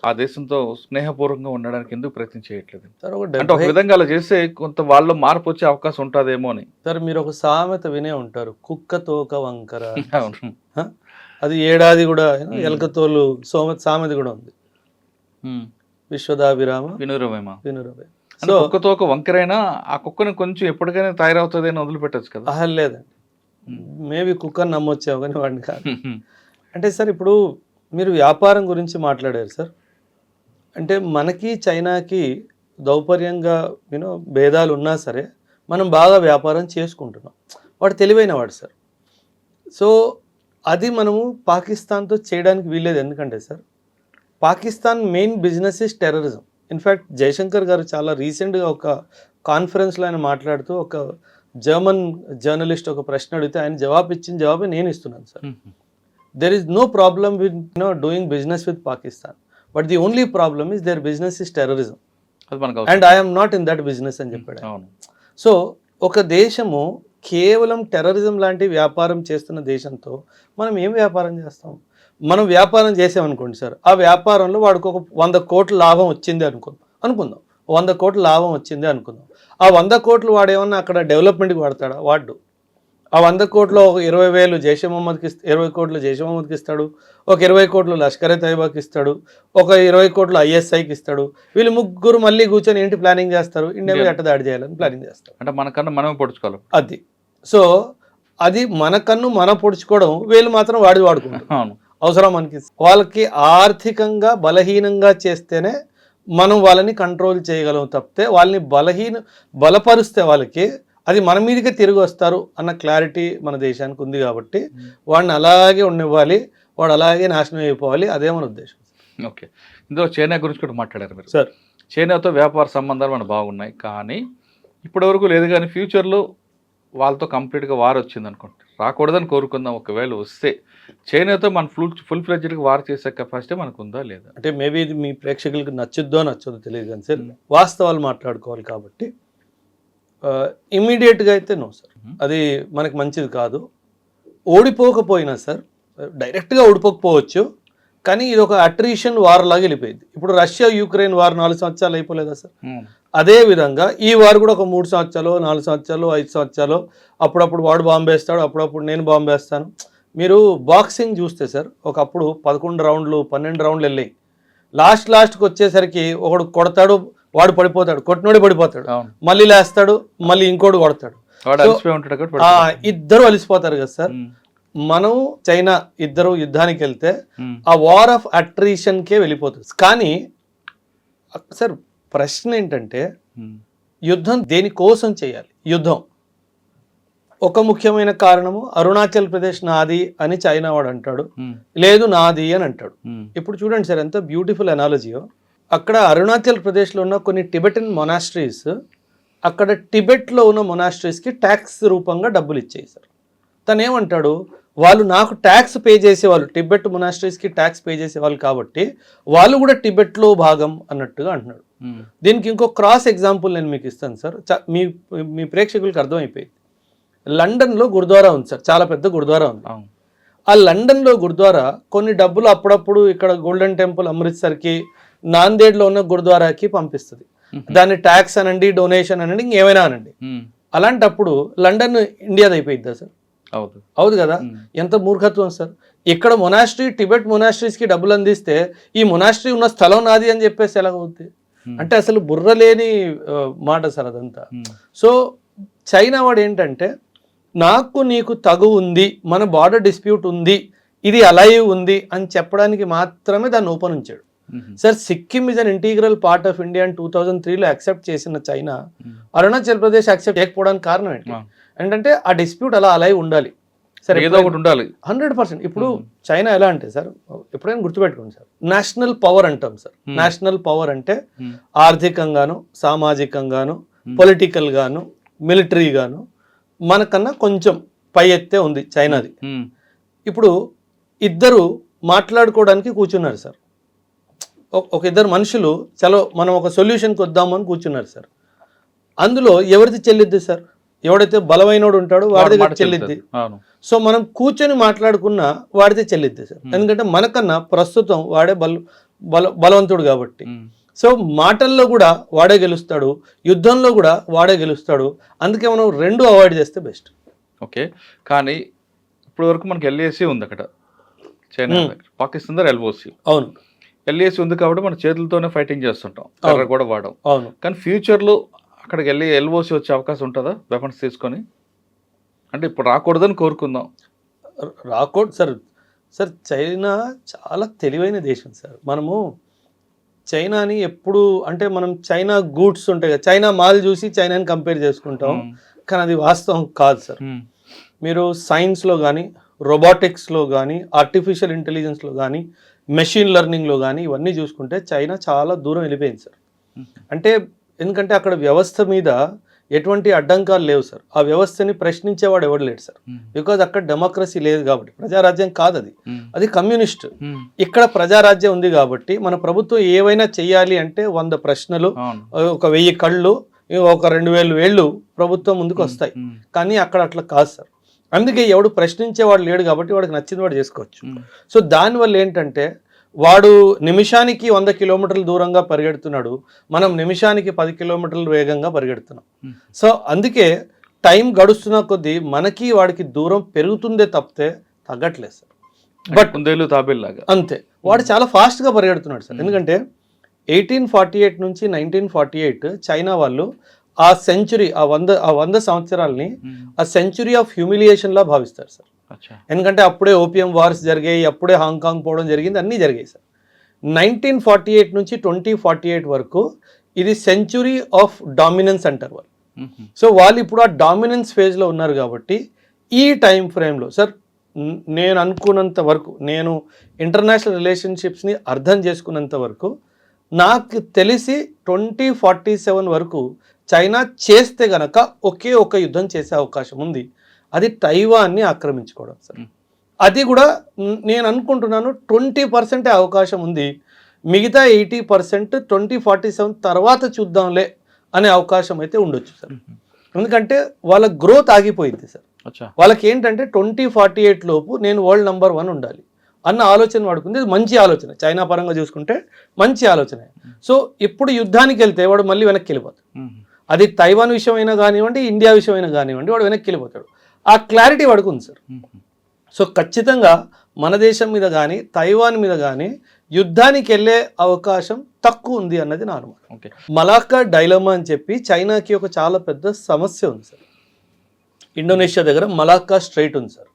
ఆ దేశంతో స్నేహపూర్వకంగా ఉండడానికి ఎందుకు ప్రయత్నం చేయట్లేదు సార్? అంటే ఒక విధంగా అలా చేస్తే కొంత వాళ్ళు మార్పు వచ్చే అవకాశం ఉంటుందేమో అని. సార్ మీరు ఒక సామెత వినే ఉంటారు, కుక్క తోక వంకర. అది ఏడాది కూడా ఎలకతోలు సామెత కూడా ఉంది. విశ్వదాభిరామ వినురవేమ. సో కుక్కతో ఒక వంకరైనా ఆ కుక్కని కొంచెం ఎప్పటికైనా తయారవుతుంది అని వదిలిపెట్టచ్చు కదా. లేదండి, మేబీ కుక్కని నమ్మొచ్చావు కానీ వాడిని కాదు. అంటే సార్ ఇప్పుడు మీరు వ్యాపారం గురించి మాట్లాడారు సార్. అంటే మనకి చైనాకి దౌపర్యంగా భేదాలు ఉన్నా సరే మనం బాగా వ్యాపారం చేసుకుంటున్నాం. వాడు తెలివైన వాడు సార్. సో అది మనము పాకిస్తాన్తో చేయడానికి వీల్లేదు. ఎందుకంటే sir Pakistan main business is terrorism. In fact Jaishankar garu చాలా రీసెంట్గా ఒక కాన్ఫరెన్స్లో ఆయన మాట్లాడుతూ ఒక జర్మన్ జర్నలిస్ట్ ఒక ప్రశ్న అడిగితే ఆయన ఇచ్చిన జవాబే నేను ఇస్తున్నాను sir. There is no problem with doing business with Pakistan, but the only problem is their business is terrorism and I'm not in that business అని చెప్పాడు. సో ఒక దేశము కేవలం టెర్రరిజం లాంటి వ్యాపారం చేస్తున్న దేశంతో మనం ఏం వ్యాపారం చేస్తాం? మనం వ్యాపారం చేసామనుకోండి సార్, ఆ వ్యాపారంలో వాడికి ఒక 100 కోట్ల లాభం వచ్చింది అనుకుందాం 100 కోట్ల లాభం వచ్చింది అనుకుందాం. ఆ 100 కోట్లు వాడేమన్నా అక్కడ డెవలప్మెంట్కి వాడతాడా? వాడు ఆ 100 కోట్లు ఒక 20,000 జైషే మహమ్మద్కి 20 కోట్లు జైషే మహమ్మద్కి ఇస్తాడు, ఒక 20 కోట్లు లష్కరే తైబాకి ఇస్తాడు, ఒక 20 కోట్లు ఐఎస్ఐకి ఇస్తాడు. వీళ్ళు ముగ్గురు మళ్ళీ కూర్చొని ఏంటి ప్లానింగ్ చేస్తారు? ఇండియా ఎట్ట దాడి చేయాలని ప్లానింగ్ చేస్తారు. అంటే మనకన్నా మనమే పొడుచుకోవాలి అది. సో అది మనకన్ను మనం పొడుచుకోవడం, వీళ్ళు మాత్రం వాడుకుంటారు. అవసరం మనకి. వాళ్ళకి ఆర్థికంగా బలహీనంగా చేస్తేనే మనం వాళ్ళని కంట్రోల్ చేయగలం తప్పితే వాళ్ళని బలపరిస్తే వాళ్ళకి అది మన మీదకే తిరిగి వస్తారు అన్న క్లారిటీ మన దేశానికి ఉంది. కాబట్టి వాడిని అలాగే ఉండనివ్వాలి, వాడు అలాగే నాశనం అయిపోవాలి, అదే మన ఉద్దేశం. ఓకే, ఇందులో చైనా గురించి కూడా మాట్లాడారు మీరు సార్. చైనాతో వ్యాపార సంబంధాలు మనకు బాగున్నాయి, కానీ ఇప్పటివరకు లేదు. కానీ ఫ్యూచర్లో వాళ్ళతో కంప్లీట్గా వార్ వచ్చింది అనుకోండి, రాకూడదని కోరుకుందాం. ఒకవేళ వస్తే చైనాతో మన ఫుల్ ఫ్లెడ్జ్డ్గా వార్ చేసే కెపాసిటీ మనకు ఉందా లేదా? అంటే మేబీ ఇది మీ ప్రేక్షకులకు నచ్చుద్దో తెలియదు కానీ సార్, వాస్తవాలు మాట్లాడుకోవాలి కాబట్టి ఇమ్మీడియట్గా అయితే నో సార్, అది మనకి మంచిది కాదు. ఓడిపోకపోయినా సార్, డైరెక్ట్గా ఓడిపోకపోవచ్చు, కానీ ఇది ఒక అట్రిషన్ వార్ లాగా వెళ్ళిపోయింది. ఇప్పుడు రష్యా యుక్రెయిన్ వార్ 4 సంవత్సరాలు అయిపోలేదా సార్? అదే విధంగా ఈ వార్ కూడా ఒక 3 సంవత్సరాలు 4 సంవత్సరాలు 5 సంవత్సరాలు, అప్పుడప్పుడు వాడు బాంబు వేస్తాడు, అప్పుడప్పుడు నేను బాంబు వేస్తాను. మీరు బాక్సింగ్ చూస్తే సార్, ఒకప్పుడు 11 రౌండ్లు 12 రౌండ్లు వెళ్ళాయి. లాస్ట్కి వచ్చేసరికి ఒకడు కొడతాడు, వాడు పడిపోతాడు, కొట్టినోడే పడిపోతాడు, మళ్ళీ లేస్తాడు, మళ్ళీ ఇంకోటి కొడతాడు, ఇద్దరు అలిసిపోతారు కదా సార్. మనం చైనా ఇద్దరు యుద్ధానికి వెళ్తే ఆ వార్ ఆఫ్ అట్రిషన్కే వెళ్ళిపోతుంది. కానీ సార్ ప్రశ్న ఏంటంటే యుద్ధం దేనికోసం చేయాలి? యుద్ధం ఒక ముఖ్యమైన కారణము అరుణాచల్ ప్రదేశ్ నాది అని చైనా వాడు అంటాడు, లేదు నాది అని అంటాడు. ఇప్పుడు చూడండి సార్ ఎంత బ్యూటిఫుల్ అనాలజీయో. అక్కడ అరుణాచల్ ప్రదేశ్లో ఉన్న కొన్ని టిబెటన్ మొనాస్ట్రీస్ అక్కడ టిబెట్లో ఉన్న మొనాస్ట్రీస్కి ట్యాక్స్ రూపంగా డబ్బులు ఇచ్చేయి సార్. తను ఏమంటాడు, వాళ్ళు నాకు ట్యాక్స్ పే చేసేవాళ్ళు, టిబెట్ మొనాస్ట్రీస్కి ట్యాక్స్ పే చేసేవాళ్ళు కాబట్టి వాళ్ళు కూడా టిబెట్లో భాగం అన్నట్టుగా అంటున్నాడు. దీనికి ఇంకో క్రాస్ ఎగ్జాంపుల్ నేను మీకు ఇస్తాను సార్, మీ ప్రేక్షకులకు అర్థమైపోయింది. లండన్లో గురుద్వారా ఉంది సార్, చాలా పెద్ద గురుద్వారా ఉంది. ఆ లండన్లో గురుద్వారా కొన్ని డబ్బులు అప్పుడప్పుడు ఇక్కడ గోల్డెన్ టెంపుల్ అమృత్సర్కి, నాందేడ్లో ఉన్న గురుద్వారాకి పంపిస్తుంది. దాన్ని ట్యాక్స్ అనండి, డొనేషన్ అనండి, ఇంకేమైనా అనండి. అలాంటప్పుడు లండన్ ఇండియాది అయిపోయిందా సార్? అవుదు కదా. ఎంత మూర్ఖత్వం సార్. ఇక్కడ మొనాస్ట్రీ టిబెట్ మొనాస్ట్రీస్కి డబ్బులు అందిస్తే ఈ మొనాస్ట్రీ ఉన్న స్థలం నాది అని చెప్పేసి ఎలాగవుతుంది? అంటే అసలు బుర్ర లేని మాట సార్ అదంతా. సో చైనా వాడు ఏంటంటే నాకు నీకు తగు ఉంది, మన బార్డర్ డిస్ప్యూట్ ఉంది, ఇది అలైవ్ ఉంది అని చెప్పడానికి మాత్రమే దాన్ని ఓపెన్ ఉంచాడు sir. Sikkim is an integral part of India అని 2003లో యాక్సెప్ట్ చేసిన చైనా అరుణాచల్ ప్రదేశ్ యాక్సెప్ట్ చేయకపోవడానికి కారణం ఏంటంటే ఆ డిస్ప్యూట్ అలా అలైవ్ ఉండాలి సార్, ఏదో ఒకటి ఉండాలి 100%. ఇప్పుడు చైనా ఎలా అంటే సార్, ఎప్పుడైనా గుర్తుపెట్టుకోండి సార్, నేషనల్ పవర్ అంటాం సార్. నేషనల్ పవర్ అంటే ఆర్థికంగాను, సామాజికంగాను, పొలిటికల్ గాను, మిలిటరీ గాను మనకన్నా కొంచెం పై ఎత్తే ఉంది చైనాది. ఇప్పుడు ఇద్దరు మాట్లాడుకోవడానికి కూర్చున్నారు సార్, ఒక ఇద్దరు మనుషులు చలో మనం ఒక సొల్యూషన్కి వద్దామని కూర్చున్నారు సార్. అందులో ఎవరిది చెల్లిద్ది సార్? ఎవడైతే బలమైనోడు ఉంటాడో వాడి దగ్గర చెల్లిద్ది. సో మనం కూర్చొని మాట్లాడుకున్నా వాడితే చెల్లిద్ది సార్, ఎందుకంటే మనకన్నా ప్రస్తుతం వాడే బలవంతుడు కాబట్టి. సో మాటల్లో కూడా వాడే గెలుస్తాడు, యుద్ధంలో కూడా వాడే గెలుస్తాడు. అందుకే మనం రెండు అవాయిడ్ చేస్తే బెస్ట్. ఓకే, కానీ ఇప్పుడు వరకు మనకి ఎల్ఏసీ ఉంది అక్కడ చైనా దగ్గర, పాకిస్తాన్ దగ్గర ఎల్ఓసి. అవును, ఎల్ఏసీ ఉంది కాబట్టి మన చేతులతోనే ఫైటింగ్ చేస్తుంటాం, కర్ర కూడా వాడడం. అవును, కానీ ఫ్యూచర్లో అక్కడికి వెళ్ళి ఎల్ఓసి వచ్చే అవకాశం ఉంటుందా వెపన్స్ తీసుకొని? అంటే ఇప్పుడు రాకూడదని కోరుకుందాం. రాకూడదు సార్. సార్ చైనా చాలా తెలివైన దేశం సార్. మనము చైనాని ఎప్పుడు అంటే మనం చైనా గూడ్స్ ఉంటాయి కదా, చైనా మాల్ చూసి చైనాని కంపేర్ చేసుకుంటాం, కానీ అది వాస్తవం కాదు సార్. మీరు సైన్స్లో కానీ, రోబోటిక్స్లో కానీ, ఆర్టిఫిషియల్ ఇంటెలిజెన్స్లో కానీ, మెషిన్ లెర్నింగ్లో కానీ ఇవన్నీ చూసుకుంటే చైనా చాలా దూరం వెళ్ళిపోయింది సార్. అంటే ఎందుకంటే అక్కడ వ్యవస్థ మీద ఎటువంటి అడ్డంకాలు లేవు సార్. ఆ వ్యవస్థని ప్రశ్నించేవాడు ఎవడు లేడు సార్. బికాజ్ అక్కడ డెమోక్రసీ లేదు కాబట్టి, ప్రజారాజ్యం కాదు అది, అది కమ్యూనిస్ట్. ఇక్కడ ప్రజారాజ్యం ఉంది కాబట్టి మన ప్రభుత్వం ఏవైనా చెయ్యాలి అంటే 100 ప్రశ్నలు, ఒక 1000 కళ్ళు, ఒక 2000 వేళ్ళు ప్రభుత్వం ముందుకు వస్తాయి. కానీ అక్కడ అట్లా కాదు సార్. అందుకే ఎవడు ప్రశ్నించేవాడు లేడు కాబట్టి వాడికి నచ్చింది వాడు చేసుకోవచ్చు. సో దానివల్ల ఏంటంటే వాడు నిమిషానికి 100 కిలోమీటర్ల దూరంగా పరిగెడుతున్నాడు, మనం నిమిషానికి 10 కిలోమీటర్ల వేగంగా పరిగెడుతున్నాం. సో అందుకే టైం గడుస్తున్న కొద్దీ మనకి వాడికి దూరం పెరుగుతుందే తప్పితే తగ్గట్లేదు సార్. బట్ తాబేలాగా అంతే, వాడు చాలా ఫాస్ట్గా పరిగెడుతున్నాడు సార్. ఎందుకంటే 1848 నుంచి 1948 చైనా వాళ్ళు ఆ సెంచురీ, ఆ 100 సంవత్సరాలని ఆ సెంచురీ ఆఫ్ హ్యూమిలియేషన్ లా భావిస్తారు సార్. ఎందుకంటే అప్పుడే ఓపియం వార్స్ జరిగాయి, అప్పుడే హాంకాంగ్ పోవడం జరిగింది, అన్నీ జరిగాయి సార్. 1948 నుంచి 2048 వరకు ఇది సెంచురీ ఆఫ్ డామినెన్స్ అంటారు వాళ్ళు. సో వాళ్ళు ఇప్పుడు ఆ డామినెన్స్ ఫేజ్లో ఉన్నారు కాబట్టి ఈ టైం ఫ్రేమ్లో సార్ నేను అనుకున్నంత వరకు, నేను ఇంటర్నేషనల్ రిలేషన్షిప్స్ని అర్థం చేసుకున్నంత వరకు నాకు తెలిసి 2047 వరకు చైనా చేస్తే గనక ఒకే ఒక యుద్ధం చేసే అవకాశం ఉంది, అది తైవాన్ని ఆక్రమించుకోవడం సార్. అది కూడా నేను అనుకుంటున్నాను 20% అవకాశం ఉంది, మిగతా 80% 2047 తర్వాత చూద్దాంలే అనే అవకాశం అయితే ఉండొచ్చు సార్. ఎందుకంటే వాళ్ళ గ్రోత్ ఆగిపోయింది సార్. వాళ్ళకి ఏంటంటే 2048 లోపు నేను వరల్డ్ నెంబర్ 1 ఉండాలి అన్న ఆలోచన వాడుకుంది. ఇది మంచి ఆలోచన, చైనా పరంగా చూసుకుంటే మంచి ఆలోచన. సో ఇప్పుడు యుద్ధానికి వెళ్తే వాడు మళ్ళీ వెనక్కి వెళ్ళిపోతాడు. అది తైవాన్ విషయమైనా కానివ్వండి, ఇండియా విషయమైనా కానివ్వండి, వాడు వెనక్కి వెళ్ళిపోతాడు. ఆ క్లారిటీ వాడికి ఉంది సార్. సో ఖచ్చితంగా మన దేశం మీద కానీ తైవాన్ మీద కానీ యుద్ధానికి వెళ్ళే అవకాశం తక్కువ ఉంది అన్నది నా అనుమానం. మలాక్కా డైలమా అని చెప్పి చైనాకి ఒక చాలా పెద్ద సమస్య ఉంది సార్. ఇండోనేషియా దగ్గర మలాక్కా స్ట్రైట్ ఉంది సార్.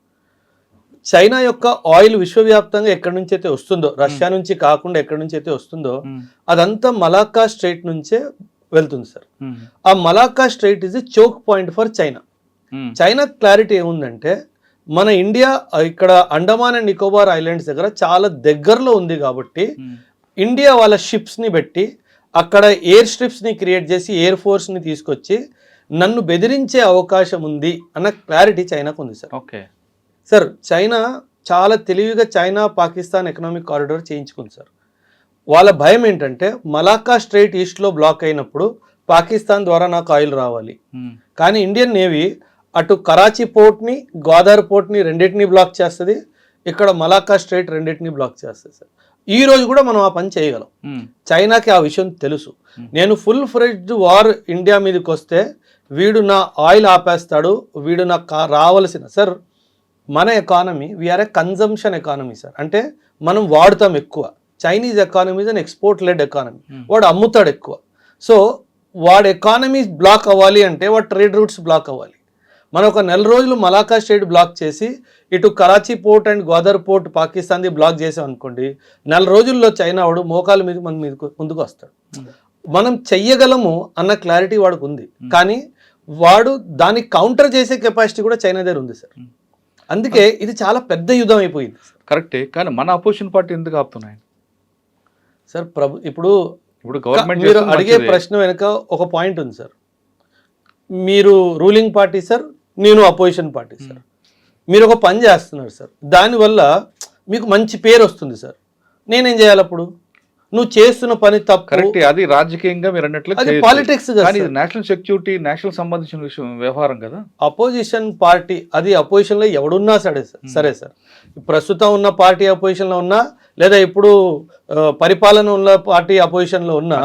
చైనా యొక్క ఆయిల్ విశ్వవ్యాప్తంగా ఎక్కడి నుంచి అయితే వస్తుందో, రష్యా నుంచి కాకుండా ఎక్కడి నుంచి అయితే వస్తుందో అదంతా మలాక్కా స్ట్రైట్ నుంచే వెళ్తుంది సార్. ఆ Malacca strait is a choke point for China. China clarity ఏముందంటే మన ఇండియా ఇక్కడ అండమాన్ అండ్ నికోబార్ ఐలాండ్స్ దగ్గర చాలా దగ్గరలో ఉంది కాబట్టి ఇండియా వాళ్ళ షిప్స్ని పెట్టి అక్కడ ఎయిర్ స్ట్రిప్స్ని క్రియేట్ చేసి ఎయిర్ ఫోర్స్ని తీసుకొచ్చి నన్ను బెదిరించే అవకాశం ఉంది అన్న క్లారిటీ చైనాకు ఉంది సార్. ఓకే సార్, చైనా చాలా తెలివిగా చైనా పాకిస్తాన్ ఎకనామిక్ కారిడార్ చేయించుకుంది సార్. వాళ్ళ భయం ఏంటంటే మలాక్కా స్ట్రైట్ ఈస్ట్లో బ్లాక్ అయినప్పుడు పాకిస్తాన్ ద్వారా నాకు ఆయిల్ రావాలి, కానీ ఇండియన్ నేవీ అటు కరాచీ పోర్ట్ని, గ్వాదర్ పోర్ట్ని రెండింటినీ బ్లాక్ చేస్తుంది, ఇక్కడ మలాక్కా స్ట్రైట్ రెండింటినీ బ్లాక్ చేస్తుంది సార్. ఈ రోజు కూడా మనం ఆ పని చేయగలం. చైనాకి ఆ విషయం తెలుసు. నేను ఫుల్ ఫ్లెడ్జ్డ్ వార్ ఇండియా మీదకి వస్తే వీడు నా ఆయిల్ ఆపేస్తాడు, వీడు నాకు రావాల్సిన సార్ మన economy we are a consumption economy sir. అంటే మనం వాడుతాం ఎక్కువ. Chinese economy is an export led economy. వాడు అమ్ముతాడు ఎక్కువ. సో వాడు ఎకానమీ బ్లాక్ అవ్వాలి అంటే వాడు ట్రేడ్ రూట్స్ బ్లాక్ అవ్వాలి. మనం ఒక 4 రోజులు మలాక్కా స్ట్రైట్ బ్లాక్ చేసి ఇటు Karachi port and Gwadar port పాకిస్తాన్ది బ్లాక్ చేసాం అనుకోండి, 4 రోజుల్లో చైనా వాడు మోకాల మీద మన మీద ముందుకు వస్తాడు. మనం చెయ్యగలము అన్న క్లారిటీ వాడికి ఉంది, కానీ వాడు దాన్ని కౌంటర్ చేసే కెపాసిటీ కూడా చైనా దగ్గర ఉంది సార్. అందుకే ఇది చాలా పెద్ద యుద్ధం అయిపోయింది. కరెక్టే, కానీ మన అపోజిషన్ పార్టీ ఎందుకు ఆపుతున్నాయి సార్? ఇప్పుడు గవర్నమెంట్ మీరు అడిగే ప్రశ్న వెనుక ఒక పాయింట్ ఉంది సార్. మీరు రూలింగ్ పార్టీ సార్, నేను అపోజిషన్ పార్టీ సార్. మీరు ఒక పని చేస్తున్నారు సార్, దానివల్ల మీకు మంచి పేరు వస్తుంది సార్. నేనేం చేయాలి అప్పుడు? నువ్వు చేస్తున్న పని తప్పు. కరెక్ట్, అది రాజకీయంగా మీరు అన్నట్లు పాలిటిక్స్, నేషనల్ సెక్యూరిటీ, నేషనల్ సంబంధించిన విషయం, వ్యవహారం కదా. అపోజిషన్ పార్టీ అది అపోజిషన్ లో ఎవడున్నా సరే సార్, ప్రస్తుతం ఉన్న పార్టీ అపోజిషన్ లో ఉన్నా, లేదా ఇప్పుడు పరిపాలన ఉన్న పార్టీ అపోజిషన్ లో ఉన్నా,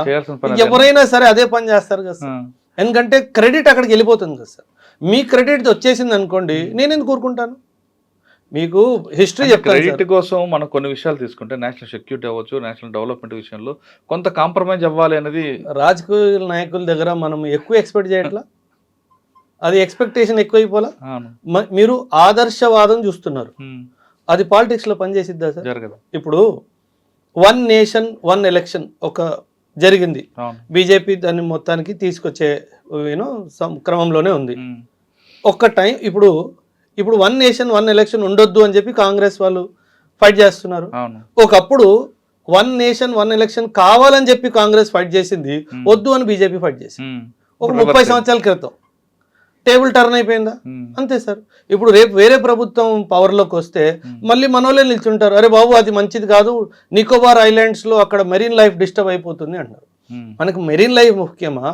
ఎవరైనా సరే అదే పని చేస్తారు కదా సార్. ఎందుకంటే క్రెడిట్ అక్కడికి వెళ్ళిపోతుంది కదా సార్. మీ క్రెడిట్ వచ్చేసింది అనుకోండి, నేను ఎందుకు కోరుకుంటాను? మీకు హిస్టరీ చెప్తాను. క్రెడిట్ కోసం మనం కొన్ని విషయాలు తీసుకుంటే నేషనల్ సెక్యూరిటీ అవ్వచ్చు, నేషనల్ డెవలప్మెంట్ విషయంలో కొంత కాంప్రమైజ్ అవ్వాలి అనేది రాజకీయ నాయకుల దగ్గర మనం ఎక్కువ ఎక్స్పెక్ట్ చేయట్లా, అది ఎక్స్పెక్టేషన్ ఎక్కువైపోలా. మీరు ఆదర్శవాదం చూస్తున్నారు, అది పాలిటిక్స్లో పనిచేసిద్దా సార్? జరగదు. ఇప్పుడు 1 నేషన్ 1 ఎలక్షన్ ఒక జరిగింది, అవును. బీజేపీ దాన్ని మొత్తానికి తీసుకొచ్చే క్రమంలోనే ఉంది. ఒక్క టైం ఇప్పుడు 1 నేషన్ 1 ఎలక్షన్ ఉండొద్దు అని చెప్పి కాంగ్రెస్ వాళ్ళు ఫైట్ చేస్తున్నారు. అవును. ఒకప్పుడు 1 నేషన్ 1 ఎలక్షన్ కావాలని చెప్పి కాంగ్రెస్ ఫైట్ చేసింది, వద్దు అని బీజేపీ ఫైట్ చేసింది. ఒక 30 సంవత్సరాల క్రితం టేబుల్ టర్న్ అయిపోయిందా? అంతే సార్. ఇప్పుడు రేపు వేరే ప్రభుత్వం పవర్లోకి వస్తే మళ్ళీ మనోళ్ళే నిల్చుంటారు, అరే బాబు అది మంచిది కాదు, నికోబార్ ఐలాండ్స్లో అక్కడ మెరీన్ లైఫ్ డిస్టర్బ్ అయిపోతుంది అంటారు. మనకు మెరీన్ లైఫ్ ముఖ్యమా,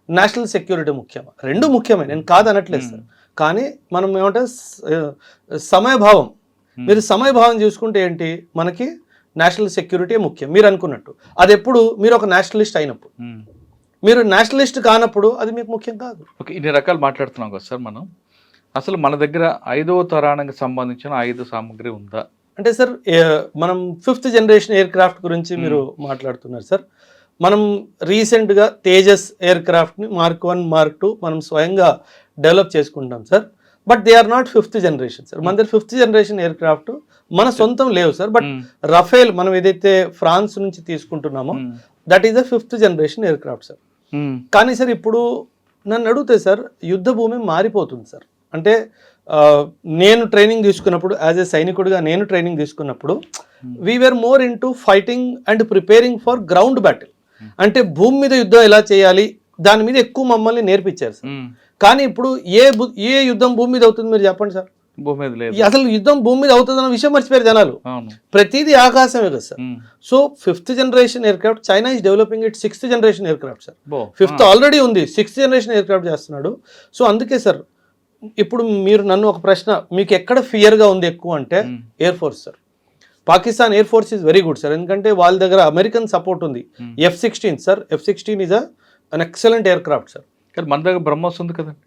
నేషనల్ సెక్యూరిటీ ముఖ్యమా? రెండు ముఖ్యమే, నేను కాదనట్లేదు సార్. కానీ మనం ఏమంటే సమయభావం, మీరు సమయభావం చూసుకుంటే ఏంటి, మనకి నేషనల్ సెక్యూరిటీ ముఖ్యం మీరు అనుకున్నట్టు. అది ఎప్పుడు మీరు ఒక నేషనలిస్ట్ అయినప్పుడు, మీరు నేషనలిస్ట్ కానప్పుడు అది మీకు ముఖ్యం కాదు. ఓకే, ఇన్ని రకాలు మాట్లాడుతున్నాం కదా సార్ మనం. అసలు మన దగ్గర 5వ తరానికి సంబంధించిన ఆయుధ సామాగ్రి ఉందా అంటే సార్, మనం 5th జనరేషన్ ఎయిర్ క్రాఫ్ట్ గురించి మీరు మాట్లాడుతున్నారు సార్. మనం రీసెంట్గా తేజస్ ఎయిర్ క్రాఫ్ట్ని Mark 1 Mark 2 మనం స్వయంగా డెవలప్ చేసుకుంటాం sir. But they are not 5th generation sir. మన దగ్గర 5th జనరేషన్ ఎయిర్ క్రాఫ్ట్ మన సొంతం లేవు సార్. బట్ రఫేల్ మనం ఏదైతే ఫ్రాన్స్ నుంచి తీసుకుంటున్నామో that is the 5th generation aircraft sir. కానీ సార్ ఇప్పుడు నన్ను అడిగితే సార్, యుద్ధ భూమి మారిపోతుంది సార్. అంటే నేను ట్రైనింగ్ తీసుకున్నప్పుడు, యాజ్ ఏ సైనికుడిగా నేను ట్రైనింగ్ తీసుకున్నప్పుడు, we are more into fighting and preparing for ground battle. అంటే భూమి మీద యుద్ధం ఎలా చేయాలి దాని మీద ఎక్కువ మమ్మల్ని నేర్పించారు సార్. కానీ ఇప్పుడు ఏ యుద్ధం భూమి మీద అవుతుంది మీరు చెప్పండి సార్? భూమి మీద లేదు. అసలు యుద్ధం భూమి మీద అవుతుందన్న విషయం మర్చిపోయారు జనాలు. ప్రతిదీ ఆకాశమే కదా sir. So 5th generation air craft, China is developing it 6th generation aircraft sir. 5th already ఉంది, 6th జనరేషన్ ఎయిర్ క్రాఫ్ట్ చేస్తున్నాడు. సో అందుకే సార్ ఇప్పుడు మీరు నన్ను ఒక ప్రశ్న, మీకు ఎక్కడ ఫియర్గా ఉంది ఎక్కువ అంటే air force sir. Pakistan air force is very good sir, ఎందుకంటే వాళ్ళ దగ్గర అమెరికన్ సపోర్ట్ ఉంది. F-16 sir, F-16 is an excellent air craft sir. కానీ మన దగ్గర బ్రహ్మోస్ ఉంది కదండి.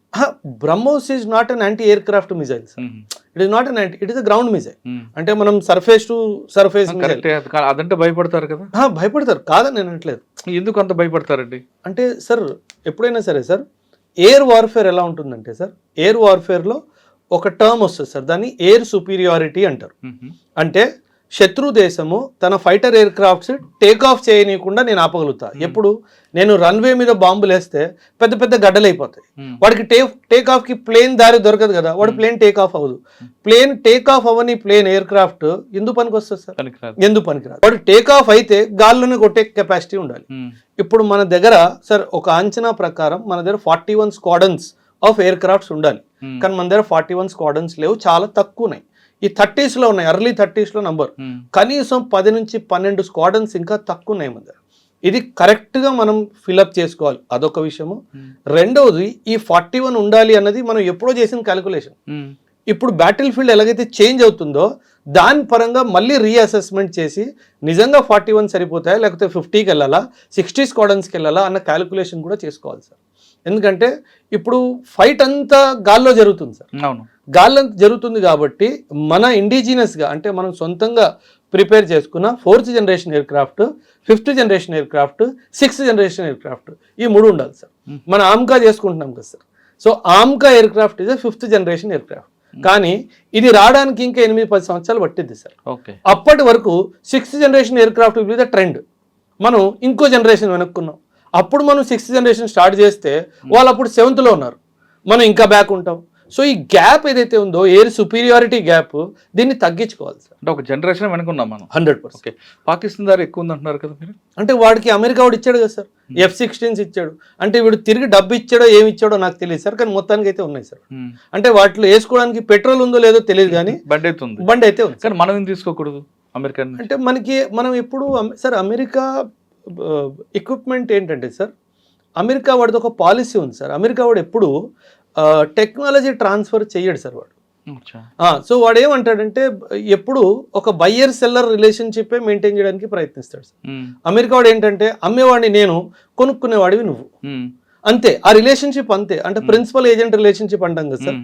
BrahMos is not an anti air craft missile sir. It is not an anti, it is a ground missile. అంటే మనం సర్ఫేస్ టు సర్ఫేస్ అదంటే భయపడతారు కదా. భయపడతారు కాదని నేను అనట్లేదు. ఎందుకు అంత భయపడతారండి అంటే సార్, ఎప్పుడైనా సరే సార్, ఎయిర్ వార్ఫేర్ ఎలా ఉంటుందంటే సార్, ఎయిర్ వార్ఫేర్లో ఒక టర్మ్ వస్తుంది సార్, దాన్ని ఎయిర్ సుపీరియారిటీ అంటారు. అంటే శత్రు దేశము తన fighter aircrafts take off చేయనీయకుండా నేను ఆపగలుగుతా. ఎప్పుడు నేను రన్వే మీద బాంబులు వేస్తే పెద్ద పెద్ద గడ్డలు అయిపోతాయి. వాడికి టేక్ ఆఫ్ కి ప్లేన్ దారి దొరకదు కదా, వాడు ప్లేన్ టేక్ ఆఫ్ అవ్వదు. ప్లేన్ టేక్ ఆఫ్ అవ్వని ప్లేన్ ఎయిర్ క్రాఫ్ట్ ఎందుకు పనికి వస్తుంది సార్? ఎందుకు పనికిరాదు. వాడు టేక్ ఆఫ్ అయితే గాల్లోనే కొట్టే కెపాసిటీ ఉండాలి. ఇప్పుడు మన దగ్గర సార్ ఒక అంచనా ప్రకారం మన దగ్గర 41 స్క్వాడన్స్ ఆఫ్ ఎయిర్ క్రాఫ్ట్స్ ఉండాలి. కానీ మన దగ్గర 41 స్క్వాడన్స్ లేవు, చాలా తక్కువ ఉన్నాయి. ఈ 30s లో ఉన్నాయి, early 30s లో నంబర్. కనీసం 10 నుంచి 12 స్క్వాడన్స్ ఇంకా తక్కువ ఉన్నాయి మన దగ్గర. ఇది కరెక్ట్గా మనం ఫిల్అప్ చేసుకోవాలి, అదొక విషయము. రెండవది, ఈ 41 ఉండాలి అన్నది మనం ఎప్పుడో చేసిన క్యాలిక్యులేషన్. ఇప్పుడు బ్యాటిల్ ఫీల్డ్ ఎలాగైతే చేంజ్ అవుతుందో దాని పరంగా మళ్ళీ రీఅసెస్మెంట్ చేసి నిజంగా 41 సరిపోతాయా, లేకపోతే 50కి వెళ్ళాలా, 60 స్క్వాడన్స్కి వెళ్ళాలా అన్న క్యాలిక్యులేషన్ కూడా చేసుకోవాలి సార్. ఎందుకంటే ఇప్పుడు ఫైట్ అంతా గాల్లో జరుగుతుంది సార్. అవును, గాల్లో జరుగుతుంది కాబట్టి మన ఇండిజినస్గా, అంటే మనం సొంతంగా ప్రిపేర్ చేసుకున్న 4th generation air craft, 5th generation air craft, 6th generation air craft, ఈ 3 ఉండాలి సార్. మన ఆమ్కా చేసుకుంటున్నాం కదా sir. So AMCA air craft is 5th generation air craft. కానీ ఇది రావడానికి ఇంకా 8-10 సంవత్సరాలు పట్టింది సార్. అప్పటి వరకు 6th generation air craft will be the trend. మనం ఇంకో జనరేషన్ వెనుక్కున్నాం. అప్పుడు మనం 6th జనరేషన్ స్టార్ట్ చేస్తే వాళ్ళు అప్పుడు 7th లో ఉన్నారు, మనం ఇంకా బ్యాక్ ఉంటాం. సో ఈ గ్యాప్ ఏదైతే ఉందో, ఎయిర్ సుపీరియారిటీ గ్యాప్, దీన్ని తగ్గించుకోవాలి సార్. అంటే ఒక జనరేషన్ వెనుకున్నాం మనం 100%. ఓకే, పాకిస్తాన్ దారి ఎక్కువ ఉందంటున్నారు కదా మీరు. అంటే వాడికి అమెరికా వాడు ఇచ్చాడు కదా సార్, F-16s ఇచ్చాడు. అంటే వీడు తిరిగి డబ్బు ఇచ్చాడో ఏమి ఇచ్చాడో నాకు తెలియదు సార్, కానీ మొత్తానికి అయితే ఉన్నాయి సార్. అంటే వాటిలో వేసుకోవడానికి పెట్రోల్ ఉందో లేదో తెలియదు, కానీ బండి అయితే ఉంది. కానీ మనం ఏం తీసుకోకూడదు అమెరికా అంటే మనం ఎప్పుడు సార్ అమెరికా ఎక్విప్మెంట్ ఏంటంటే సార్, అమెరికా వాడిది ఒక పాలసీ ఉంది సార్. అమెరికా వాడు ఎప్పుడు టెక్నాలజీ ట్రాన్స్ఫర్ చేయడు సార్ వాడు. సో వాడు ఏమంటాడంటే ఎప్పుడు ఒక బయ్యర్ సెల్లర్ రిలేషన్షిప్ మెయింటైన్ చేయడానికి ప్రయత్నిస్తాడు సార్. అమెరికా వాడు ఏంటంటే అమ్మేవాడిని నేను, కొనుక్కునేవాడివి నువ్వు, అంతే. ఆ రిలేషన్షిప్ అంతే. అంటే ప్రిన్సిపల్ ఏజెంట్ రిలేషన్షిప్ అంటాం కదా సార్,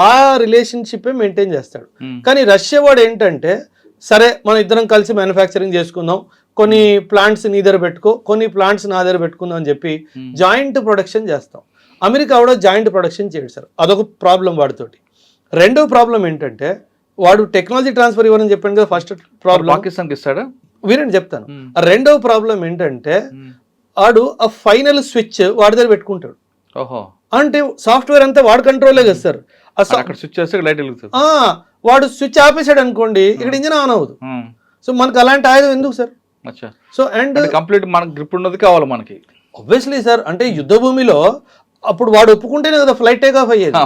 ఆ రిలేషన్షిప్ మెయింటైన్ చేస్తాడు. కానీ రష్యా వాడు ఏంటంటే, సరే మనం ఇద్దరం కలిసి మ్యానుఫ్యాక్చరింగ్ చేసుకుందాం, కొన్ని ప్లాంట్స్ నీ దగ్గర పెట్టుకో, కొన్ని ప్లాంట్స్ నా దగ్గర పెట్టుకుందాం అని చెప్పి జాయింట్ ప్రొడక్షన్ చేస్తాం. అమెరికా కూడా జాయింట్ ప్రొడక్షన్ చేయడు సార్, అదొక ప్రాబ్లం వాడితోటి. రెండో ప్రాబ్లం ఏంటంటే వాడు టెక్నాలజీ ట్రాన్స్ఫర్ ఇవ్వని చెప్పాను కదా ఫస్ట్ ప్రాబ్లం. పాకిస్తాన్కి ఇస్తాడా? వీరని చెప్తాను. రెండవ ప్రాబ్లం ఏంటంటే వాడు ఆ ఫైనల్ స్విచ్ వాడి దగ్గర పెట్టుకుంటాడు. ఓహో, అంటే సాఫ్ట్వేర్ అంతా వాడు కంట్రోలే కదా సార్. అక్కడ స్విచ్ చేస్తే లైట్ వెలుగుతుంది. వాడు స్విచ్ ఆపేసాడు అనుకోండి, ఇక్కడ ఇంజిన్ ఆన్ అవ్వదు. సో మనకు అలాంటి ఆయుధం ఎందుకు సార్? సో అండ్ కంప్లీట్ మనకి గ్రిప్ ఉన్నది కావాలి మనకి. ఆబ్వియస్లీ సార్, అంటే యుద్ధ భూమిలో అప్పుడు వాడు ఒప్పుకుంటేనే కదా ఫ్లైట్ టేక్ ఆఫ్ అయ్యేది.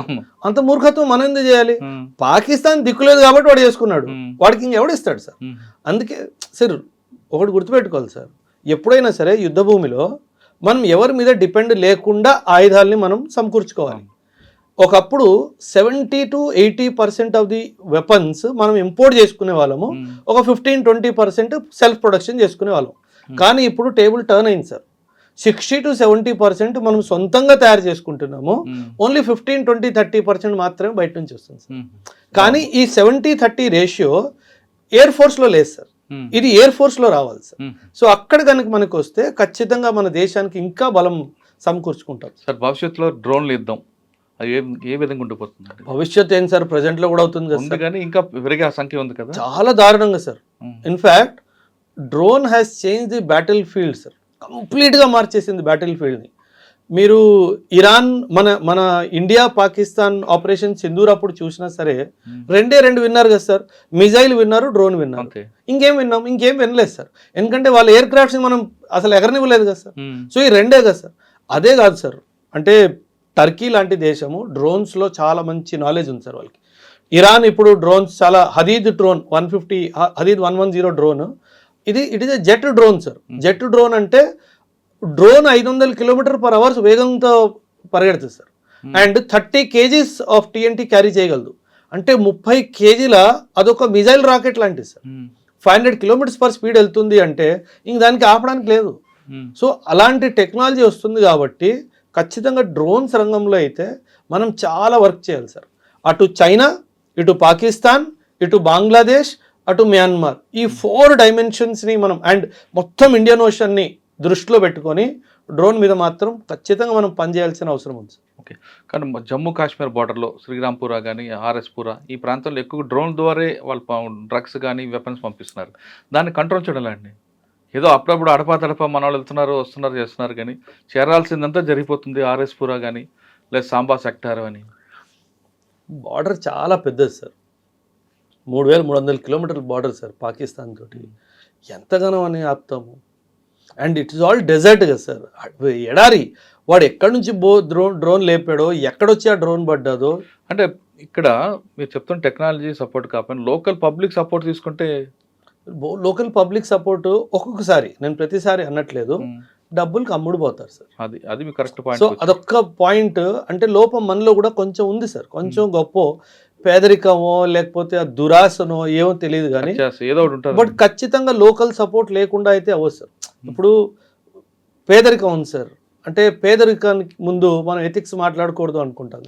అంత మూర్ఖత్వం మనం ఎందుకు చేయాలి? పాకిస్తాన్ దిక్కులేదు కాబట్టి వాడు చేసుకున్నాడు, వాడికి ఇంకెవడు ఇస్తాడు సార్? అందుకే సార్ ఒకటి గుర్తుపెట్టుకోవాలి సార్, ఎప్పుడైనా సరే యుద్ధ భూమిలో మనం ఎవరి మీద డిపెండ్ లేకుండా ఆయుధాలని మనం సమకూర్చుకోవాలి. ఒకప్పుడు 70 to 80% ఆఫ్ ది వెపన్స్ మనం ఇంపోర్ట్ చేసుకునే వాళ్ళము, ఒక 15-20% సెల్ఫ్ ప్రొడక్షన్ చేసుకునే వాళ్ళం. కానీ ఇప్పుడు టేబుల్ టర్న్ అయింది సార్. 60 to 70% మనం సొంతంగా తయారు చేసుకుంటున్నాము, ఓన్లీ 15-20-30% మాత్రమే బయట నుంచి వస్తుంది సార్. కానీ ఈ 70-30 రేషియో ఎయిర్ ఫోర్స్లో లేదు సార్, ఇది ఎయిర్ ఫోర్స్లో రావాలి సార్. సో అక్కడ కనుక మనకు వస్తే ఖచ్చితంగా మన దేశానికి ఇంకా బలం సమకూర్చుకుంటాం సార్. భవిష్యత్తులో డ్రోన్లు ఇద్దాం, అది ఏ విధంగా ఉండిపోతుంది? భవిష్యత్ ఏంటి సార్, ప్రెసెంట్ లో కూడా అవుతుంది కదా, కానీ ఇంకా పెరిగే సంఖ్య ఉంది కదా, చాలా దారుణంగా sir. In fact drone has change the battle field sir, complete గా మార్చేసింది బ్యాటిల్ ఫీల్డ్ ని. మీరు ఇరాన్ మన ఇండియా పాకిస్తాన్ ఆపరేషన్ సింధూర్ అప్పుడు చూసినా సరే రెండు విన్నారు కదా సార్, మిజైల్ విన్నారు, డ్రోన్ విన్నారు. ఇంకేం వినలేదు సార్, ఎందుకంటే వాళ్ళ ఎయిర్ క్రాఫ్ట్స్ మనం అసలు ఎగరనివ్వలేదు కదా సార్. సో ఈ రెండే కదా సార్. అదే కాదు సార్, అంటే టర్కీ లాంటి దేశము డ్రోన్స్లో చాలా మంచి నాలెడ్జ్ ఉంది సార్ వాళ్ళకి. ఇరాన్ ఇప్పుడు డ్రోన్స్ చాలా, Hadid drone 150, Hadid 110 drone, it is a jet drone sir. Jet drone అంటే డ్రోన్ 500 km/h వేగంతో పరిగెడుతుంది sir. And 30 kgs of TNT carry చేయగలదు. అంటే 30 kgల అదొక మిజైల్ రాకెట్ లాంటిది సార్. 500 km/స్పీడ్ వెళ్తుంది అంటే ఇంక దానికి ఆపడానికి లేదు. సో అలాంటి టెక్నాలజీ వస్తుంది కాబట్టి ఖచ్చితంగా డ్రోన్స్ రంగంలో అయితే మనం చాలా వర్క్ చేయాలి సార్. అటు చైనా, ఇటు పాకిస్తాన్, ఇటు బంగ్లాదేశ్, అటు మ్యాన్మార్, ఈ 4 డైమెన్షన్స్ని మనం అండ్ మొత్తం ఇండియన్ ఓషన్ని దృష్టిలో పెట్టుకొని డ్రోన్ మీద మాత్రం ఖచ్చితంగా మనం పనిచేయాల్సిన అవసరం ఉంది. ఓకే, కానీ జమ్మూ కాశ్మీర్ బార్డర్లో శ్రీరాంపుర కానీ ఆర్ఎస్పుర ఈ ప్రాంతంలో ఎక్కువ డ్రోన్ ద్వారా వాళ్ళు డ్రగ్స్ కానీ వెపన్స్ పంపిస్తున్నారు. దాన్ని కంట్రోల్ చేయడం అండి. ఏదో అప్పుడప్పుడు అడపా మన వాళ్ళు వెళ్తున్నారు, వస్తున్నారు, చేస్తున్నారు, కానీ చేరాల్సిందంతా జరిగిపోతుంది ఆర్ఎస్పుర కానీ లేదా సాంబా సెక్టార్ అని. బార్డర్ చాలా పెద్దది sir, 3300 km border sir Pakistan తోటి. ఎంతగానో అని ఆపుతాము. And it is all desert కదా సార్, ఎడారి. వాడు ఎక్కడి నుంచి డ్రోన్ లేపాడో, ఎక్కడొచ్చి ఆ డ్రోన్ పడ్డాదో. అంటే ఇక్కడ మీరు చెప్తున్న టెక్నాలజీ సపోర్ట్ కాకపోయినా లోకల్ పబ్లిక్ సపోర్ట్ తీసుకుంటే, లోకల్ పబ్లిక్ సపోర్ట్ ఒక్కొక్కసారి, నేను ప్రతిసారి అనట్లేదు, డబ్బులకి అమ్ముడుపోతారు సార్. అది మీ కరెక్ట్ పాయింట్. సో అదొక్క పాయింట్. అంటే లోపం మనలో కూడా కొంచెం ఉంది సార్, కొంచెం గొప్ప పేదరికమో లేకపోతే ఆ దురాశనో ఏమో తెలియదు కానీ ఏదో ఒకటి ఉంటుంది. బట్ ఖచ్చితంగా లోకల్ సపోర్ట్ లేకుండా అయితే అవ్వదు సార్. ఇప్పుడు పేదరికం ఉంది సార్, అంటే పేదరికానికి ముందు మనం ఎథిక్స్ మాట్లాడకూడదు అనుకుంటాం.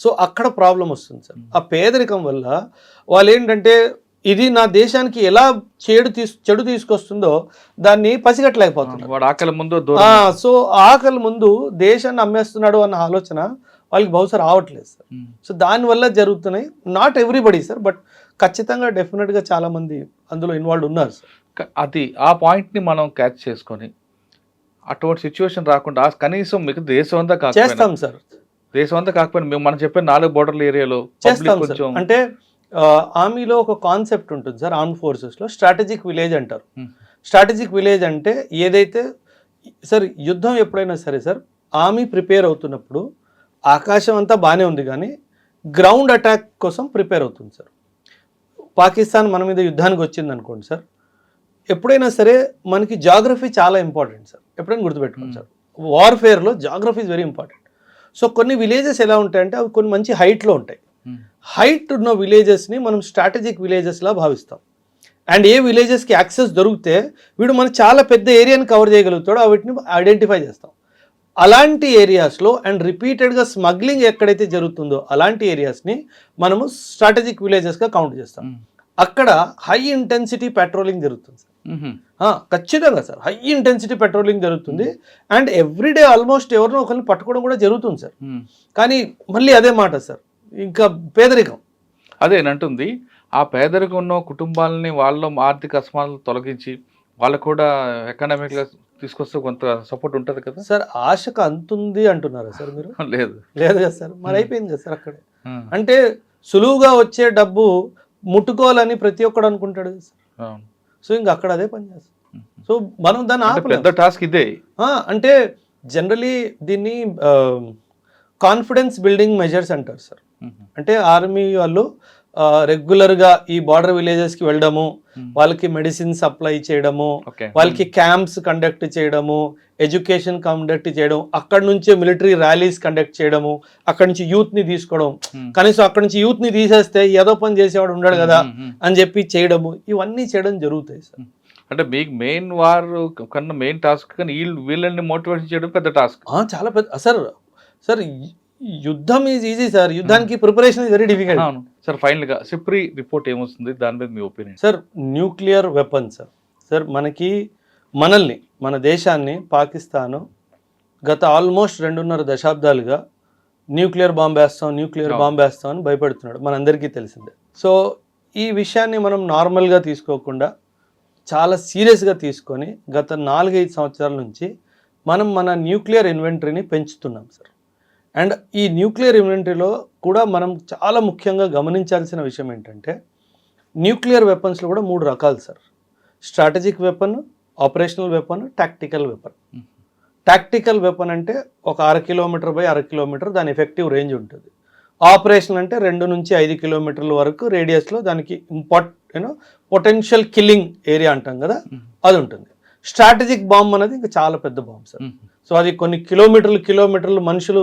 సో అక్కడ ప్రాబ్లం వస్తుంది సార్. ఆ పేదరికం వల్ల వాళ్ళు ఏంటంటే ఇది నా దేశానికి ఎలా చెడు తీసుకొస్తుందో దాన్ని పసిగట్టలేకపోతున్నారు. సో ఆకలి ముందు దేశాన్ని అమ్మేస్తున్నాడు అన్న ఆలోచన వాళ్ళకి బహుశా రావట్లేదు సార్. సో దానివల్ల జరుగుతున్నాయి. నాట్ ఎవ్రీబడి సార్, బట్ ఖచ్చితంగా డెఫినెట్గా చాలా మంది అందులో ఇన్వాల్వ్ ఉన్నారు సార్. అది ఆ పాయింట్ని మనం క్యాచ్ చేసుకొని అటువంటి సిచ్యువేషన్ రాకుండా కనీసం మీకు దేశం అంతా చేస్తాం సార్. దేశం అంతా కాకపోయినా మనం చెప్పిన 4 బోర్డర్ల ఏరియాలో చేస్తాం సార్. అంటే ఆర్మీలో ఒక కాన్సెప్ట్ ఉంటుంది సార్, ఆర్మ్ ఫోర్సెస్లో స్ట్రాటజిక్ విలేజ్ అంటారు. స్ట్రాటజిక్ విలేజ్ అంటే ఏదైతే సార్ యుద్ధం ఎప్పుడైనా సరే సార్, ఆర్మీ ప్రిపేర్ అవుతున్నప్పుడు ఆకాశం అంతా బాగానే ఉంది కానీ గ్రౌండ్ అటాక్ కోసం ప్రిపేర్ అవుతుంది సార్. పాకిస్తాన్ మన మీద యుద్ధానికి వచ్చింది అనుకోండి సార్, ఎప్పుడైనా సరే మనకి జాగ్రఫీ చాలా ఇంపార్టెంట్ సార్. ఎప్పుడైనా గుర్తుపెట్టుకోండి సార్, వార్ఫేర్లో geography is very important. So కొన్ని విలేజెస్ ఎలా ఉంటాయంటే అవి కొన్ని మంచి హైట్లో ఉంటాయి. హైట్ ఉన్న విలేజెస్ని మనం స్ట్రాటజిక్ విలేజెస్లా భావిస్తాం. అండ్ ఏ విలేజెస్కి యాక్సెస్ దొరికితే వీడు మనం చాలా పెద్ద ఏరియాని కవర్ చేయగలుగుతాడో వీటిని ఐడెంటిఫై చేస్తాం. అలాంటి ఏరియాస్లో అండ్ రిపీటెడ్గా స్మగ్లింగ్ ఎక్కడైతే జరుగుతుందో అలాంటి ఏరియాస్ని మనము స్ట్రాటజిక్ విలేజెస్గా కౌంట్ చేస్తాం. అక్కడ హై ఇంటెన్సిటీ పెట్రోలింగ్ జరుగుతుంది సార్. ఖచ్చితంగా సార్ హై ఇంటెన్సిటీ పెట్రోలింగ్ జరుగుతుంది. అండ్ ఎవ్రీడే ఆల్మోస్ట్ ఎవరినో ఒకరిని పట్టుకోవడం కూడా జరుగుతుంది సార్. కానీ మళ్ళీ అదే మాట సార్, ఇంకా పేదరికం అదేనంటుంది. ఆ పేదరికం ఉన్న కుటుంబాలని వాళ్ళ ఆర్థిక అసమానతలు తొలగించి వాళ్ళకు కూడా ఎకనామిక్గా తీసుకొస్తే కొంత సపోర్ట్ ఉంటుంది కదా సార్. ఆశకు అంతుంది అంటున్నారా సార్ మీరు? లేదు లేదు కదా సార్, మరి అయిపోయింది కదా సార్ అక్కడే. అంటే సులువుగా వచ్చే డబ్బు ముట్టుకోవాలని ప్రతి ఒక్కడు అనుకుంటాడు కదా సార్. సో ఇంకా అక్కడ అదే పని చేస్తాం. సో మనం దాన్ని పెద్ద టాస్క్ ఇదే. అంటే జనరలీ దీన్ని కాన్ఫిడెన్స్ బిల్డింగ్ మెజర్స్ అంటారు సార్. అంటే ఆర్మీ వాళ్ళు రెగ్యులర్గా ఈ బార్డర్ విలేజెస్కి వెళ్ళడము, వాళ్ళకి మెడిసిన్ సప్లై చేయడము, వాళ్ళకి క్యాంప్స్ కండక్ట్ చేయడము, ఎడ్యుకేషన్ కండక్ట్ చేయడం, అక్కడ నుంచే మిలిటరీ ర్యాలీస్ కండక్ట్ చేయడము, అక్కడ నుంచి యూత్ని తీసుకోవడం, కనీసం అక్కడ నుంచి యూత్ని తీసేస్తే ఏదో పని చేసేవాడు ఉన్నాడు కదా అని చెప్పి చేయడము, ఇవన్నీ చేయడం జరుగుతాయి సార్. అంటే మీకు మెయిన్ వార్ కన్నా మెయిన్ టాస్క్ కానీ వీళ్ళని మోటివేషన్ చేయడం పెద్ద టాస్క్. చాలా పెద్ద సార్. సార్ యుద్ధం ఈజ్ ఈజీ సార్, యుద్ధానికి ప్రిపరేషన్ ఇస్ వెరీ డిఫికల్ట్. అవును సార్. ఫైనల్గా సిప్రి రిపోర్ట్ ఏమొస్తుంది, దాని మీద మీ opinion? Sir nuclear weapon sir. Sir మనల్ని మన దేశాన్ని పాకిస్తాను గత ఆల్మోస్ట్ 2.5 దశాబ్దాలుగా న్యూక్లియర్ బాంబ్ వేస్తాం అని భయపెడుతున్నాడు, మనందరికీ తెలిసిందే. సో ఈ విషయాన్ని మనం నార్మల్గా తీసుకోకుండా చాలా సీరియస్గా తీసుకొని గత 4-5 సంవత్సరాల నుంచి మనం మన న్యూక్లియర్ ఇన్వెంటరీని పెంచుతున్నాం సార్. అండ్ ఈ న్యూక్లియర్ ఇన్వెంటరీలో కూడా మనం చాలా ముఖ్యంగా గమనించాల్సిన విషయం ఏంటంటే న్యూక్లియర్ వెపన్స్లో కూడా 3 రకాలు sir. Strategic weapon, operational weapon, tactical weapon. Tactical weapon అంటే ఒక 1/2 కిలోమీటర్ బై 1/2 కిలోమీటర్ దాని ఎఫెక్టివ్ రేంజ్ ఉంటుంది. ఆపరేషన్ అంటే 2 నుంచి 5 కిలోమీటర్ల వరకు రేడియస్లో దానికి పొటెన్షియల్ కిల్లింగ్ ఏరియా అంటాం కదా, అది ఉంటుంది. స్ట్రాటజిక్ బాంబ్ అనేది ఇంకా చాలా పెద్ద బాంబ్ సార్. సో అది కొన్ని కిలోమీటర్లు మనుషులు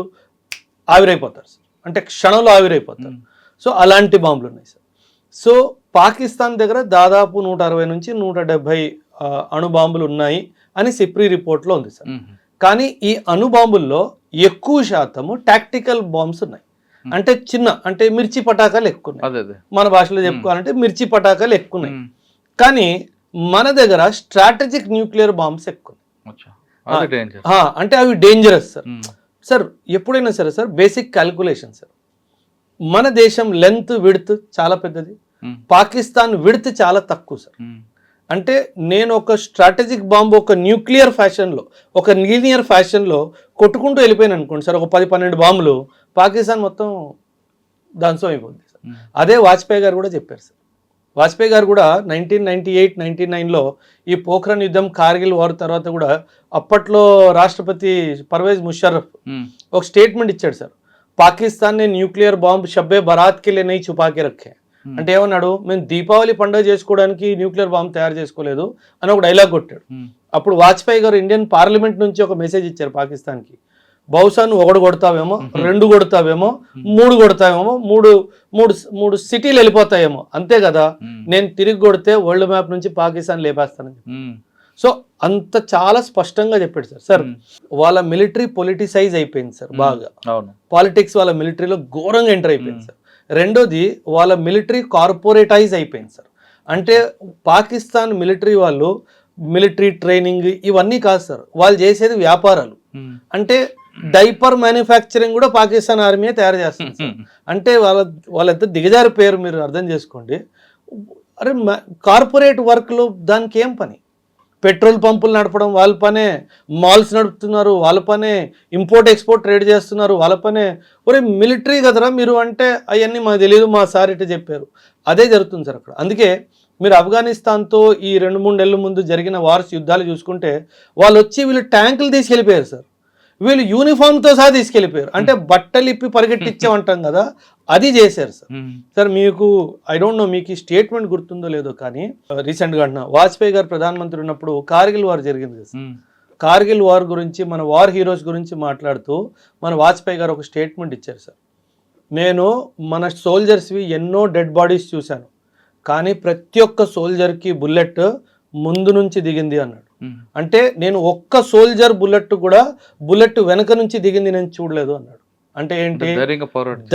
ఆవిరైపోతారు సార్, అంటే క్షణంలో ఆవిరైపోతారు. సో అలాంటి బాంబులు ఉన్నాయి సార్. సో పాకిస్తాన్ దగ్గర దాదాపు 160 నుంచి 170 అణుబాంబులు ఉన్నాయి అని సిప్రి రిపోర్ట్లో ఉంది సార్. కానీ ఈ అణుబాంబుల్లో ఎక్కువ శాతము టాక్టికల్ బాంబ్స్ ఉన్నాయి. అంటే అంటే మిర్చి పటాకాలు ఎక్కువ ఉన్నాయి, మన భాషలో చెప్పుకోవాలంటే మిర్చి పటాకాలు ఎక్కువ ఉన్నాయి. కానీ మన దగ్గర స్ట్రాటజిక్ న్యూక్లియర్ బాంబ్స్ ఎక్కువ ఉన్నాయి. అంటే అవి డేంజరస్ సార్. సార్ ఎప్పుడైనా సరే సార్ బేసిక్ క్యాల్కులేషన్ సార్, మన దేశం లెంత్ విడ్త్ చాలా పెద్దది, పాకిస్తాన్ విడ్త్ చాలా తక్కువ సార్. అంటే నేను ఒక స్ట్రాటజిక్ బాంబు ఒక న్యూక్లియర్ ఫ్యాషన్లో, ఒక లీనియర్ ఫ్యాషన్లో కొట్టుకుంటూ వెళ్ళిపోయాను అనుకోండి సార్, ఒక 10-12 బాంబులు, పాకిస్తాన్ మొత్తం ధ్వంసం అయిపోద్ది సార్. అదే వాజ్పేయి గారు కూడా చెప్పారు సార్. వాజ్పేయి గారు కూడా 1998-99లో ఈ పోఖ్రాన్ యుద్ధం, కార్గిల్ వార్ తర్వాత కూడా అప్పట్లో రాష్ట్రపతి పర్వేజ్ ముషర్రఫ్ ఒక స్టేట్మెంట్ ఇచ్చాడు సార్. పాకిస్తాన్ నే న్యూక్లియర్ బాంబ్ షబ్బే బరాత్కి లే నహీ ఛుపాకే రఖే. అంటే ఏమన్నాడు, మేము దీపావళి పండుగ చేసుకోవడానికి న్యూక్లియర్ బాంబ్ తయారు చేసుకోలేదు అని ఒక డైలాగ్ కొట్టాడు. అప్పుడు వాజ్పేయి గారు ఇండియన్ పార్లమెంట్ నుంచి ఒక మెసేజ్ ఇచ్చారు పాకిస్తాన్కి, బహుశా నువ్వు 1 కొడతావేమో, 2 కొడతావేమో, 3 కొడతావేమో, మూడు సిటీలు వెళ్ళిపోతాయేమో, అంతే కదా, నేను తిరిగి కొడితే వరల్డ్ మ్యాప్ నుంచి పాకిస్తాన్ లేపేస్తానని. సో అంత చాలా స్పష్టంగా చెప్పాడు సార్. సార్ వాళ్ళ మిలిటరీ పొలిటిసైజ్ అయిపోయింది సార్, బాగా పాలిటిక్స్ వాళ్ళ మిలిటరీలో ఘోరంగా ఎంటర్ అయిపోయింది సార్. రెండోది వాళ్ళ మిలిటరీ కార్పొరేటైజ్ అయిపోయింది సార్. అంటే పాకిస్తాన్ మిలిటరీ వాళ్ళు మిలిటరీ ట్రైనింగ్ ఇవన్నీ కాదు సార్, వాళ్ళు చేసేది వ్యాపారాలు. అంటే డైపర్ మ్యానుఫ్యాక్చరింగ్ కూడా పాకిస్తాన్ ఆర్మీ తయారు చేస్తుంది సార్. అంటే వాళ్ళంతా దిగజారి పేరు మీరు అర్థం చేసుకోండి. అరే కార్పొరేట్ వర్క్లో దానికి ఏం పని? పెట్రోల్ పంపులు నడపడం వాళ్ళ పనే, మాల్స్ నడుపుతున్నారు వాళ్ళ పనే, ఇంపోర్ట్ ఎక్స్పోర్ట్ ట్రేడ్ చేస్తున్నారు వాళ్ళ పనే. ఒరే మిలిటరీ కదరా మీరు అంటే అవన్నీ మాకు తెలియదు, మా సార్ ఇట్లా చెప్పారు. అదే జరుగుతుంది సార్ అక్కడ. అందుకే మీరు ఆఫ్ఘనిస్తాన్తో ఈ 2-3 నెలల ముందు జరిగిన వార్స్ యుద్ధాలు చూసుకుంటే వాళ్ళు వచ్చి వీళ్ళు ట్యాంకులు తీసుకెళ్ళిపోయారు సార్, వీళ్ళు యూనిఫామ్తో సహా తీసుకెళ్ళిపోయారు. అంటే బట్టలు ఇప్పి పరిగెట్టించామంటాం కదా, అది చేశారు సార్. సార్ మీకు ఐ డోంట్ నో మీకు ఈ స్టేట్మెంట్ గుర్తుందో లేదో, కానీ రీసెంట్గా అంటున్నా, వాజ్పేయి గారు ప్రధానమంత్రి ఉన్నప్పుడు కార్గిల్ వార్ జరిగింది కదా సార్. కార్గిల్ వార్ గురించి, మన వార్ హీరోస్ గురించి మాట్లాడుతూ మన వాజ్పేయి గారు ఒక స్టేట్మెంట్ ఇచ్చారు సార్. నేను మన సోల్జర్స్వి ఎన్నో డెడ్ బాడీస్ చూశాను, కానీ ప్రతి ఒక్క సోల్జర్కి బుల్లెట్ ముందు నుంచి దిగింది అన్నాడు. అంటే నేను ఒక్క సోల్జర్ బుల్లెట్ వెనక నుంచి దిగింది నేను చూడలేదు అన్నాడు. అంటే ఏంటి,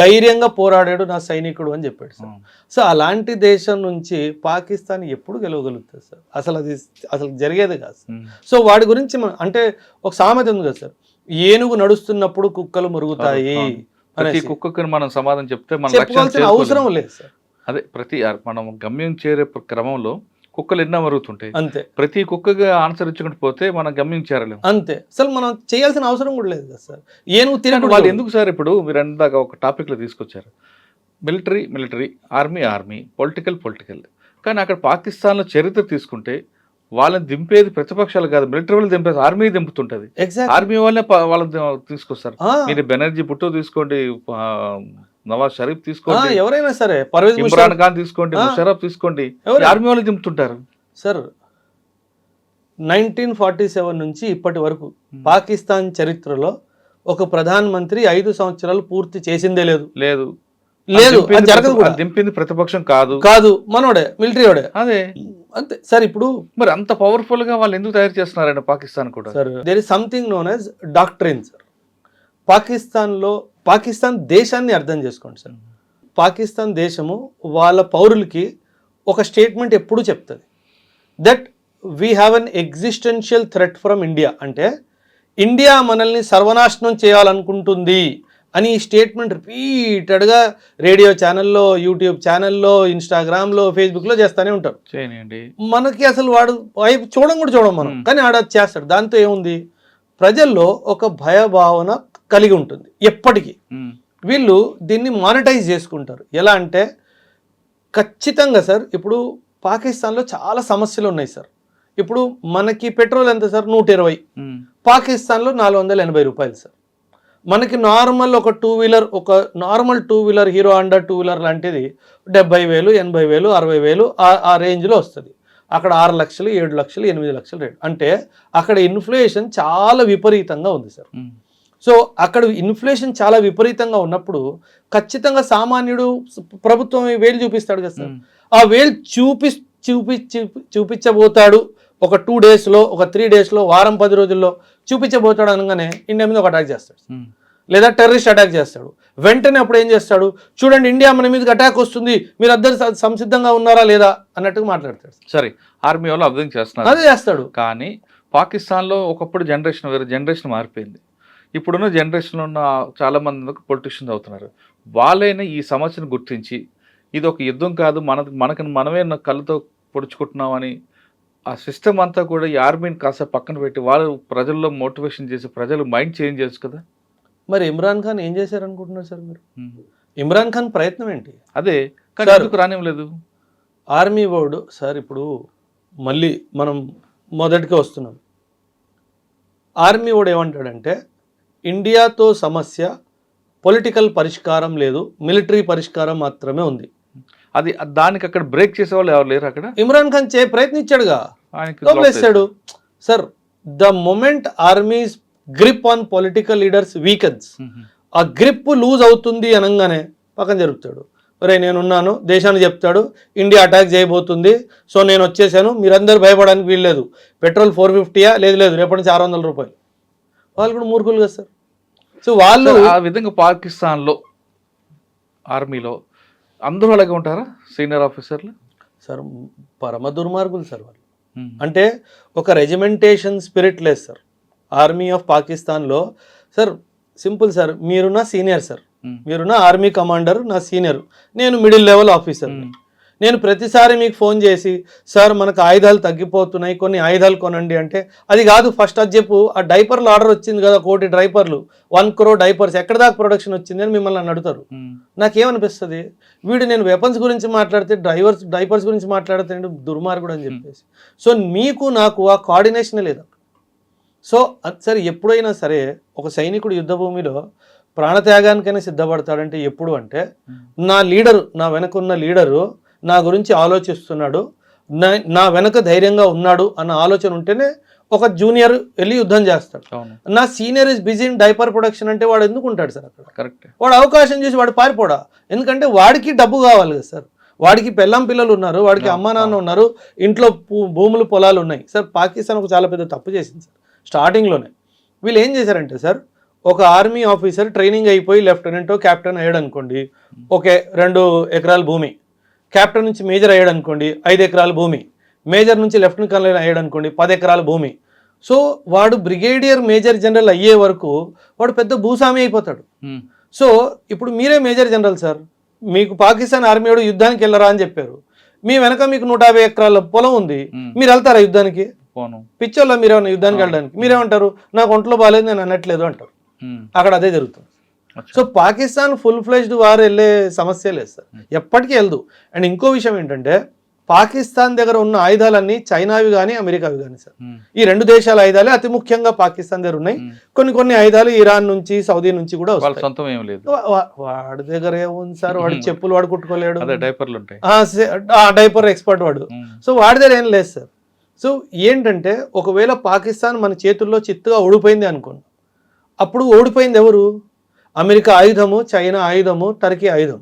ధైర్యంగా పోరాడాడు నా సైనికుడు అని చెప్పాడు సార్. సో అలాంటి దేశం నుంచి పాకిస్తాన్ ఎప్పుడు గెలవగలుగుతుంది సార్? అసలు జరిగేది కాదు సార్. సో వాడి గురించి అంటే ఒక సామెత ఉంది కదా సార్, ఏనుగు నడుస్తున్నప్పుడు కుక్కలు మురుగుతాయి. కుక్కకి మనం సమాధానం చెప్తే చెప్పుకోవాల్సిన అవసరం లేదు సార్. అదే మనం గమ్యం చేరే క్రమంలో కుక్కలు ఎన్నో మరుగుతుంటాయి. అంతే. ప్రతి కుక్కగా ఆన్సర్ ఇచ్చుకుంటూ పోతే మనం గమ్యం చేరలేము. అంతే. అసలు మనం చేయాల్సిన అవసరం కూడా లేదు కదా సార్. ఏనుగు తినకుండా వాళ్ళు ఎందుకు సార్ ఇప్పుడు మీరు అందాక ఒక టాపిక్లో తీసుకొచ్చారు, మిలిటరీ, ఆర్మీ, పొలిటికల్. కానీ అక్కడ పాకిస్తాన్లో చరిత్ర తీసుకుంటే వాళ్ళని దింపేది ప్రతిపక్షాలు కాదు, మిలిటరీ వాళ్ళు దింపేది, ఆర్మీ దింపుతుంటది. ఆర్మీ వాళ్ళే వాళ్ళని తీసుకొస్తారు. మీరు బెనర్జీ భుట్టో తీసుకోండి, నవాజ్ షరీఫ్ తీసుకోండి, ఎవరైనా సరే, ఇమ్రాన్ ఖాన్ తీసుకోండి, ముషర్రఫ్ తీసుకోండి, ఆర్మీ వాళ్ళు దింపుతుంటారు. సార్ 1947 నుంచి ఇప్పటి వరకు పాకిస్తాన్ చరిత్రలో ఒక ప్రధాన మంత్రి 5 సంవత్సరాలు పూర్తి చేసిందే లేదు. అది జరగదు కూడా. దింపింది ప్రతిపక్షం కాదు, మనోడే, మిలిటరీ వాడే. అదే అంతే సార్. ఇప్పుడు మరి అంత పవర్ఫుల్ గా వాళ్ళు ఎందుకు తయారు చేస్తున్నారండి పాకిస్తాన్ కూడా? Sir there is something known as doctrine sir. Pakistan దేశాన్ని అర్థం చేసుకోండి సార్. పాకిస్తాన్ దేశము వాళ్ళ పౌరులకి ఒక స్టేట్మెంట్ ఎప్పుడూ చెప్తుంది, that we have an existential threat from India. అంటే ఇండియా మనల్ని సర్వనాశనం చేయాలనుకుంటుంది అని ఈ స్టేట్మెంట్ రిపీటెడ్గా రేడియో ఛానల్లో, యూట్యూబ్ ఛానల్లో, ఇన్స్టాగ్రామ్లో, ఫేస్బుక్లో చేస్తూనే ఉంటారు. మనకి అసలు వాడు వైపు చూడం మనం, కానీ ఆడ చేస్తాడు. దాంతో ఏముంది, ప్రజల్లో ఒక భయభావన కలిగి ఉంటుంది ఎప్పటికీ. వీళ్ళు దీన్ని మానిటైజ్ చేసుకుంటారు. ఎలా అంటే ఖచ్చితంగా సార్, ఇప్పుడు పాకిస్తాన్లో చాలా సమస్యలు ఉన్నాయి సార్. ఇప్పుడు మనకి పెట్రోల్ ఎంత సార్? 120. పాకిస్తాన్లో 480 రూపాయలు సార్. మనకి నార్మల్ ఒక normal two wheeler hero Honda two wheeler లాంటిది 70,000, 80,000, 60,000 ఆ రేంజ్లో వస్తుంది. అక్కడ 6 లక్షలు, 7 లక్షలు, 8 లక్షలు రేటు. అంటే అక్కడ ఇన్ఫ్లేషన్ చాలా విపరీతంగా ఉంది సార్. సో అక్కడ ఇన్ఫ్లేషన్ చాలా విపరీతంగా ఉన్నప్పుడు ఖచ్చితంగా సామాన్యుడు ప్రభుత్వం వేలు చూపిస్తాడు కదా సార్. ఆ వేలు చూపించబోతాడు ఒక 2 డేస్లో, ఒక 3 డేస్లో, వారం 10 రోజుల్లో చూపించబోతాడు అనగానే ఇండియా మీద ఒక అటాక్ చేస్తాడు, లేదా టెర్రరిస్ట్ అటాక్ చేస్తాడు. వెంటనే అప్పుడు ఏం చేస్తాడు, చూడండి ఇండియా మన మీదకి అటాక్ వస్తుంది, మీరు అందరు సంసిద్ధంగా ఉన్నారా లేదా అన్నట్టుగా మాట్లాడతాడు. సరే, ఆర్మీ వాళ్ళు అర్థం చేస్తున్నారు, అదే చేస్తాడు. కానీ పాకిస్తాన్లో ఒకప్పుడు జనరేషన్ వేరే, జనరేషన్ మారిపోయింది. ఇప్పుడున్న జనరేషన్లో ఉన్న చాలామంది పొలిటీషియన్స్ అవుతున్నారు. వాళ్ళైనా ఈ సమస్యను గుర్తించి ఇది ఒక యుద్ధం కాదు, మనమే కళ్ళతో పొడుచుకుంటున్నామని ఆ సిస్టమ్ అంతా కూడా ఈ ఆర్మీని కాస్త పక్కన పెట్టి వాళ్ళు ప్రజల్లో మోటివేషన్ చేసి ప్రజలు మైండ్ చేంజ్ చేయొచ్చు కదా. మరి ఇమ్రాన్ ఖాన్ ఏం చేశారనుకుంటున్నారు సార్ మీరు? ఇమ్రాన్ ఖాన్ ప్రయత్నం ఏంటి? అదే రానివ్వలేదు ఆర్మీ బోర్డు సార్. ఇప్పుడు మళ్ళీ మనం మొదటికి వస్తున్నాం. ఆర్మీ బోర్డు ఏమంటాడంటే ఇండియాతో సమస్య పొలిటికల్ పరిష్కారం లేదు, మిలిటరీ పరిష్కారం మాత్రమే ఉంది. అది దానికి అక్కడ బ్రేక్ చేసే వాళ్ళు ఎవరు లేరు. అక్కడ ఇమ్రాన్ ఖాన్ ప్రయత్నించాడుగా, వదిలేస్తాడు sir. The moment army's grip on political leaders weakens, ఆ గ్రిప్ లూజ్ అవుతుంది అనగానే పక్కన జరుపుతాడు. ఒరే నేనున్నాను, దేశాన్ని చెప్తాడు ఇండియా అటాక్ చేయబోతుంది, సో నేను వచ్చేసాను, మీరందరూ భయపడడానికి వీల్లేదు. పెట్రోల్ 450 లేదు రేపటి నుంచి 600 రూపాయలు. వాళ్ళు కూడా మూర్ఖులు కదా సార్. సో వాళ్ళు ఆ విధంగా పాకిస్తాన్లో ఆర్మీలో అందరూ అలాగే ఉంటారా సీనియర్ ఆఫీసర్లు? సార్ పరమ దుర్మార్గులు సార్ వాళ్ళు. అంటే ఒక రెజిమెంటేషన్ స్పిరిట్ లేదు సార్ ఆర్మీ ఆఫ్ పాకిస్తాన్లో. సార్ సింపుల్ సార్, మీరు నా సీనియర్ సార్, మీరు నా ఆర్మీ కమాండర్, నా సీనియర్, నేను మిడిల్ లెవెల్ ఆఫీసర్. నేను ప్రతిసారి మీకు ఫోన్ చేసి సార్ మనకు ఆయుధాలు తగ్గిపోతున్నాయి, కొన్ని ఆయుధాలు కొనండి అంటే అది కాదు, ఫస్ట్ అది చెప్పు. ఆ డైపర్లు ఆర్డర్ వచ్చింది కదా, 1 కోటి డైపర్లు, 1 crore డైపర్స్ ఎక్కడ దాకా ప్రొడక్షన్ వచ్చింది అని మిమ్మల్ని అడుగుతారు. నాకేమనిపిస్తుంది, వీడు నేను వెపన్స్ గురించి మాట్లాడితే డైపర్స్ గురించి మాట్లాడితే దుర్మార్గుడు అని చెప్పేసి. సో మీకు నాకు ఆ కోఆర్డినేషనే లేదు. సో సరే, ఎప్పుడైనా సరే ఒక సైనికుడు యుద్ధ భూమిలో ప్రాణత్యాగానికైనా సిద్ధపడతాడంటే ఎప్పుడు అంటే నా లీడరు, నా వెనకున్న లీడరు నా గురించి ఆలోచిస్తున్నాడు, నా వెనక ధైర్యంగా ఉన్నాడు అన్న ఆలోచన ఉంటేనే ఒక జూనియర్ వెళ్ళి యుద్ధం చేస్తాడు. నా senior is busy in diaper production అంటే వాడు ఎందుకు ఉంటాడు సార్ అక్కడ? కరెక్ట్. వాడు అవకాశం చేసి వాడు పారిపోడా, ఎందుకంటే వాడికి డబ్బు కావాలి కదా సార్. వాడికి పెళ్ళాం పిల్లలు ఉన్నారు, వాడికి అమ్మా నాన్న ఉన్నారు, ఇంట్లో భూములు పొలాలు ఉన్నాయి సార్. పాకిస్తాన్ ఒక చాలా పెద్ద తప్పు చేసింది సార్ స్టార్టింగ్లోనే. వీళ్ళు ఏం చేశారంటే సార్, ఒక ఆర్మీ ఆఫీసర్ ట్రైనింగ్ అయిపోయి లెఫ్టినెంటో క్యాప్టెన్ అయ్యాడు అనుకోండి, ఓకే 2 ఎకరాల భూమి. క్యాప్టెన్ నుంచి మేజర్ అయ్యాడు అనుకోండి, 5 ఎకరాల భూమి. మేజర్ నుంచి లెఫ్టినెంట్ కర్నల్ అయ్యాడు అనుకోండి, 10 ఎకరాల భూమి. సో వాడు బ్రిగేడియర్ మేజర్ జనరల్ అయ్యే వరకు వాడు పెద్ద భూస్వామి అయిపోతాడు. సో ఇప్పుడు మీరే మేజర్ జనరల్ సార్, మీకు పాకిస్తాన్ ఆర్మీ వాడు యుద్ధానికి వెళ్ళరా అని చెప్పారు. మీ వెనక మీకు 150 ఎకరాల పొలం ఉంది, మీరు వెళ్తారా యుద్ధానికి? పోను. పిచ్చోళ్ళ మీరేమన్నా యుద్ధానికి వెళ్ళడానికి? మీరేమంటారు, నాకు ఒంట్లో బాగాలేదు నేను అనట్లేదు అంటారు. అక్కడ అదే జరుగుతుంది. So Pakistan full fledged war వెళ్ళే సమస్య లేదు సార్, ఎప్పటికీ వెళ్ళదు. అండ్ ఇంకో విషయం ఏంటంటే పాకిస్తాన్ దగ్గర ఉన్న ఆయుధాలన్నీ చైనావి కానీ అమెరికావి కానీ సార్, ఈ రెండు దేశాల ఆయుధాలే అతి ముఖ్యంగా పాకిస్తాన్ దగ్గర ఉన్నాయి. కొన్ని ఆయుధాలు ఇరాన్ నుంచి సౌదీ నుంచి కూడా వస్తాయి. సొంతం ఏం లేదు వాడి దగ్గర ఏముంది సార్, వాడి చెప్పులు వాడు కుట్టుకోలేడు, డైపర్లు ఉంటాయి, డైపర్ ఎక్స్పర్ట్ వాడు. సో వాడి దగ్గర ఏం లేదు సార్. సో ఏంటంటే ఒకవేళ పాకిస్తాన్ మన చేతుల్లో చిత్తుగా ఓడిపోయింది అనుకోండి, అప్పుడు ఓడిపోయింది ఎవరు? అమెరికా ఆయుధము, చైనా ఆయుధము, టర్కీ ఆయుధం.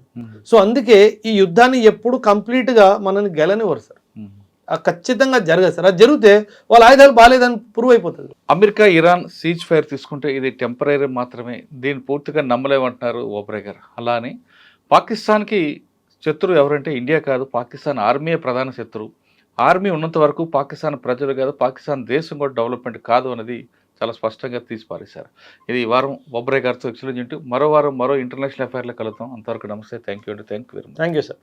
సో అందుకే ఈ యుద్ధాన్ని ఎప్పుడు కంప్లీట్గా మనల్ని గెలనివ్వరు సార్, ఖచ్చితంగా జరగదు సార్. అది జరిగితే వాళ్ళ ఆయుధాలు బాగాలేదని ప్రూవ్ అయిపోతుంది. అమెరికా ఇరాన్ సీజ్ ఫైర్ తీసుకుంటే ఇది టెంపరీ మాత్రమే, దీన్ని పూర్తిగా నమ్మలేమంటున్నారు ఓబ్రే గారు. అలా అని పాకిస్తాన్కి శత్రువు ఎవరంటే ఇండియా కాదు, పాకిస్తాన్ ఆర్మీయే ప్రధాన శత్రువు. ఆర్మీ ఉన్నంత వరకు పాకిస్తాన్ ప్రజలు కాదు, పాకిస్తాన్ దేశం కూడా డెవలప్మెంట్ కాదు అనేది చాలా స్పష్టంగా తీసి పారేశారు. ఇది ఈ వారం ఓబ్రే గారితో ఎక్స్ప్లెయిన్ చేస్తూ మరో వారం మరో ఇంటర్నేషనల్ అఫైర్లో కలుద్దాం. అంతవరకు నమస్తే, thank you very much. Thank you sir.